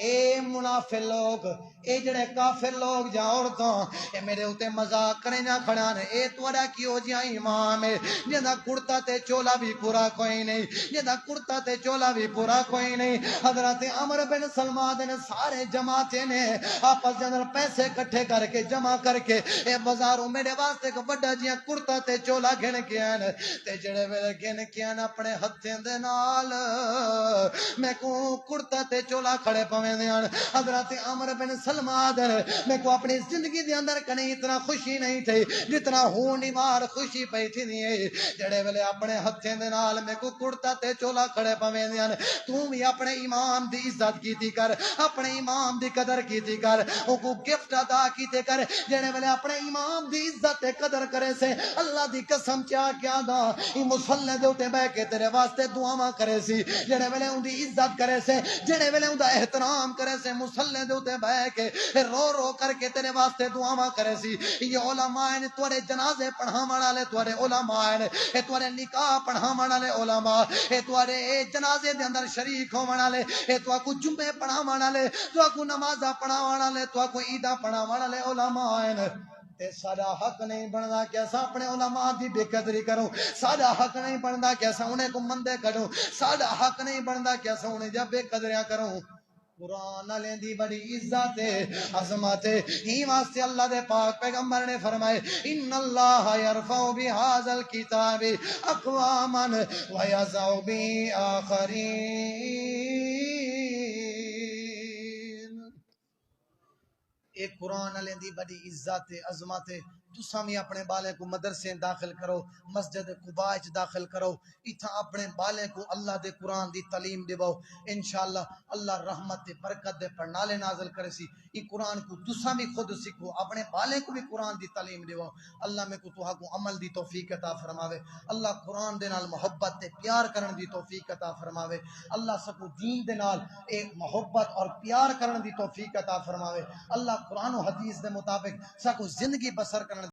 اے منافق لوگ اے جڑے کافر لوگ جا عورتاں اے میرے اوتے مذاق کریں جا کھڑان اے توڑا کیو جا امام ہے جدا کرتا تے چولا بھی پورا کوئی نہیں جدا کرتا تے چولا بھی پورا کوئی نہیں حضرت عمر بن سلمہ نے سارے جماعتے نے آپس دے اندر پیسے کٹھے کر کے جمع کر کے اے بازاروں میرے واسطے کو بڑا جیاں کرتا تے چولا گھن کے آن تے جڑے ویلے گھن کے آن اپنے ہتھیں دے نال میں کو کرتا تے چولا کھڑے پویں دے آن حضرت عمر بن سلمہ میں کو اپنی زندگی دے اندر کہیں اتنا خوشی نہیں تھی جتنا ہونی مار خوشی پئی تھی نہیں جڑے ویلے اپنے ہتھیں دے نال میں کو کرتا تے چولا کھڑے پویں دے آن تو بھی اپنے امام دی عزت کیتی کر اپنے امام دی قدر کیتی کر او کو گفٹ ادا کیتے کر جڑے ویلے اپنے امام دی عزت تے قدر کرے سے اللہ دی قسم چا کیا دا ای مصلی دے اوتے بیٹھ کے تیرے واسطے دعاواں کرے سی جڑے ویلے اون دی عزت کرے سے جڑے ویلے اون دا احترام کرے سے مصلی دے اوتے بیٹھ کے رو رو کر کے تیرے واسطے دعاواں کرے سی یہ علماء نے تواڈے جنازے پڑھاون والے تواڈے علماء نے اے تواڈے نکاح پڑھاون والے علماء اے تواڈے جنازے دے اندر شریک ہون والے اے توا کو جمعے پڑھاون والے توا کو نمازاں پڑھاون والے توا کو عیداں پڑھاون والے علماء ہیں تے ساڈا حق نہیں بندا کہ اساں اپنے علماء دی بے قدری کروں ساڈا حق نہیں بندا کہ اساں انہیں کو مندے کروں ساڈا حق نہیں بندا کہ اساں انہیں جا بے قدریاں کروں قرآن والے دی بڑی عزت عظمت ہی واسطے اللہ دے پاک پیغمبر نے فرمائے ان اللہ یرفع بہذا الکتاب اقواما ویضع بآخرین۔ ایک قرآن والے دی بڑی عزت عظمت تساں بھی اپنے بالے کو مدرسے داخل کرو، مسجد قباء وچ داخل کرو، ایتھا اپنے بالے کو اللہ دے قرآن دی تعلیم دیو، انشاءاللہ اللہ رحمت تے برکت دے پڑھنالے نازل کرے سی۔ ای قرآن کو تساں بھی خود سیکھو، اپنے بالے کو بھی قرآن دی تعلیم دیو۔ اللہ میں کو تہاں کو عمل دی توفیق عطا فرماوے، اللہ قرآن دے نال محبت تے پیار کرن دی توفیق عطا فرماوے، اللہ سکو دین دے نال ایک محبت اور پیار کرن دی توفیق عطا فرماوے، اللہ قرآن و حدیث دے مطابق سکو زندگی بسر کرن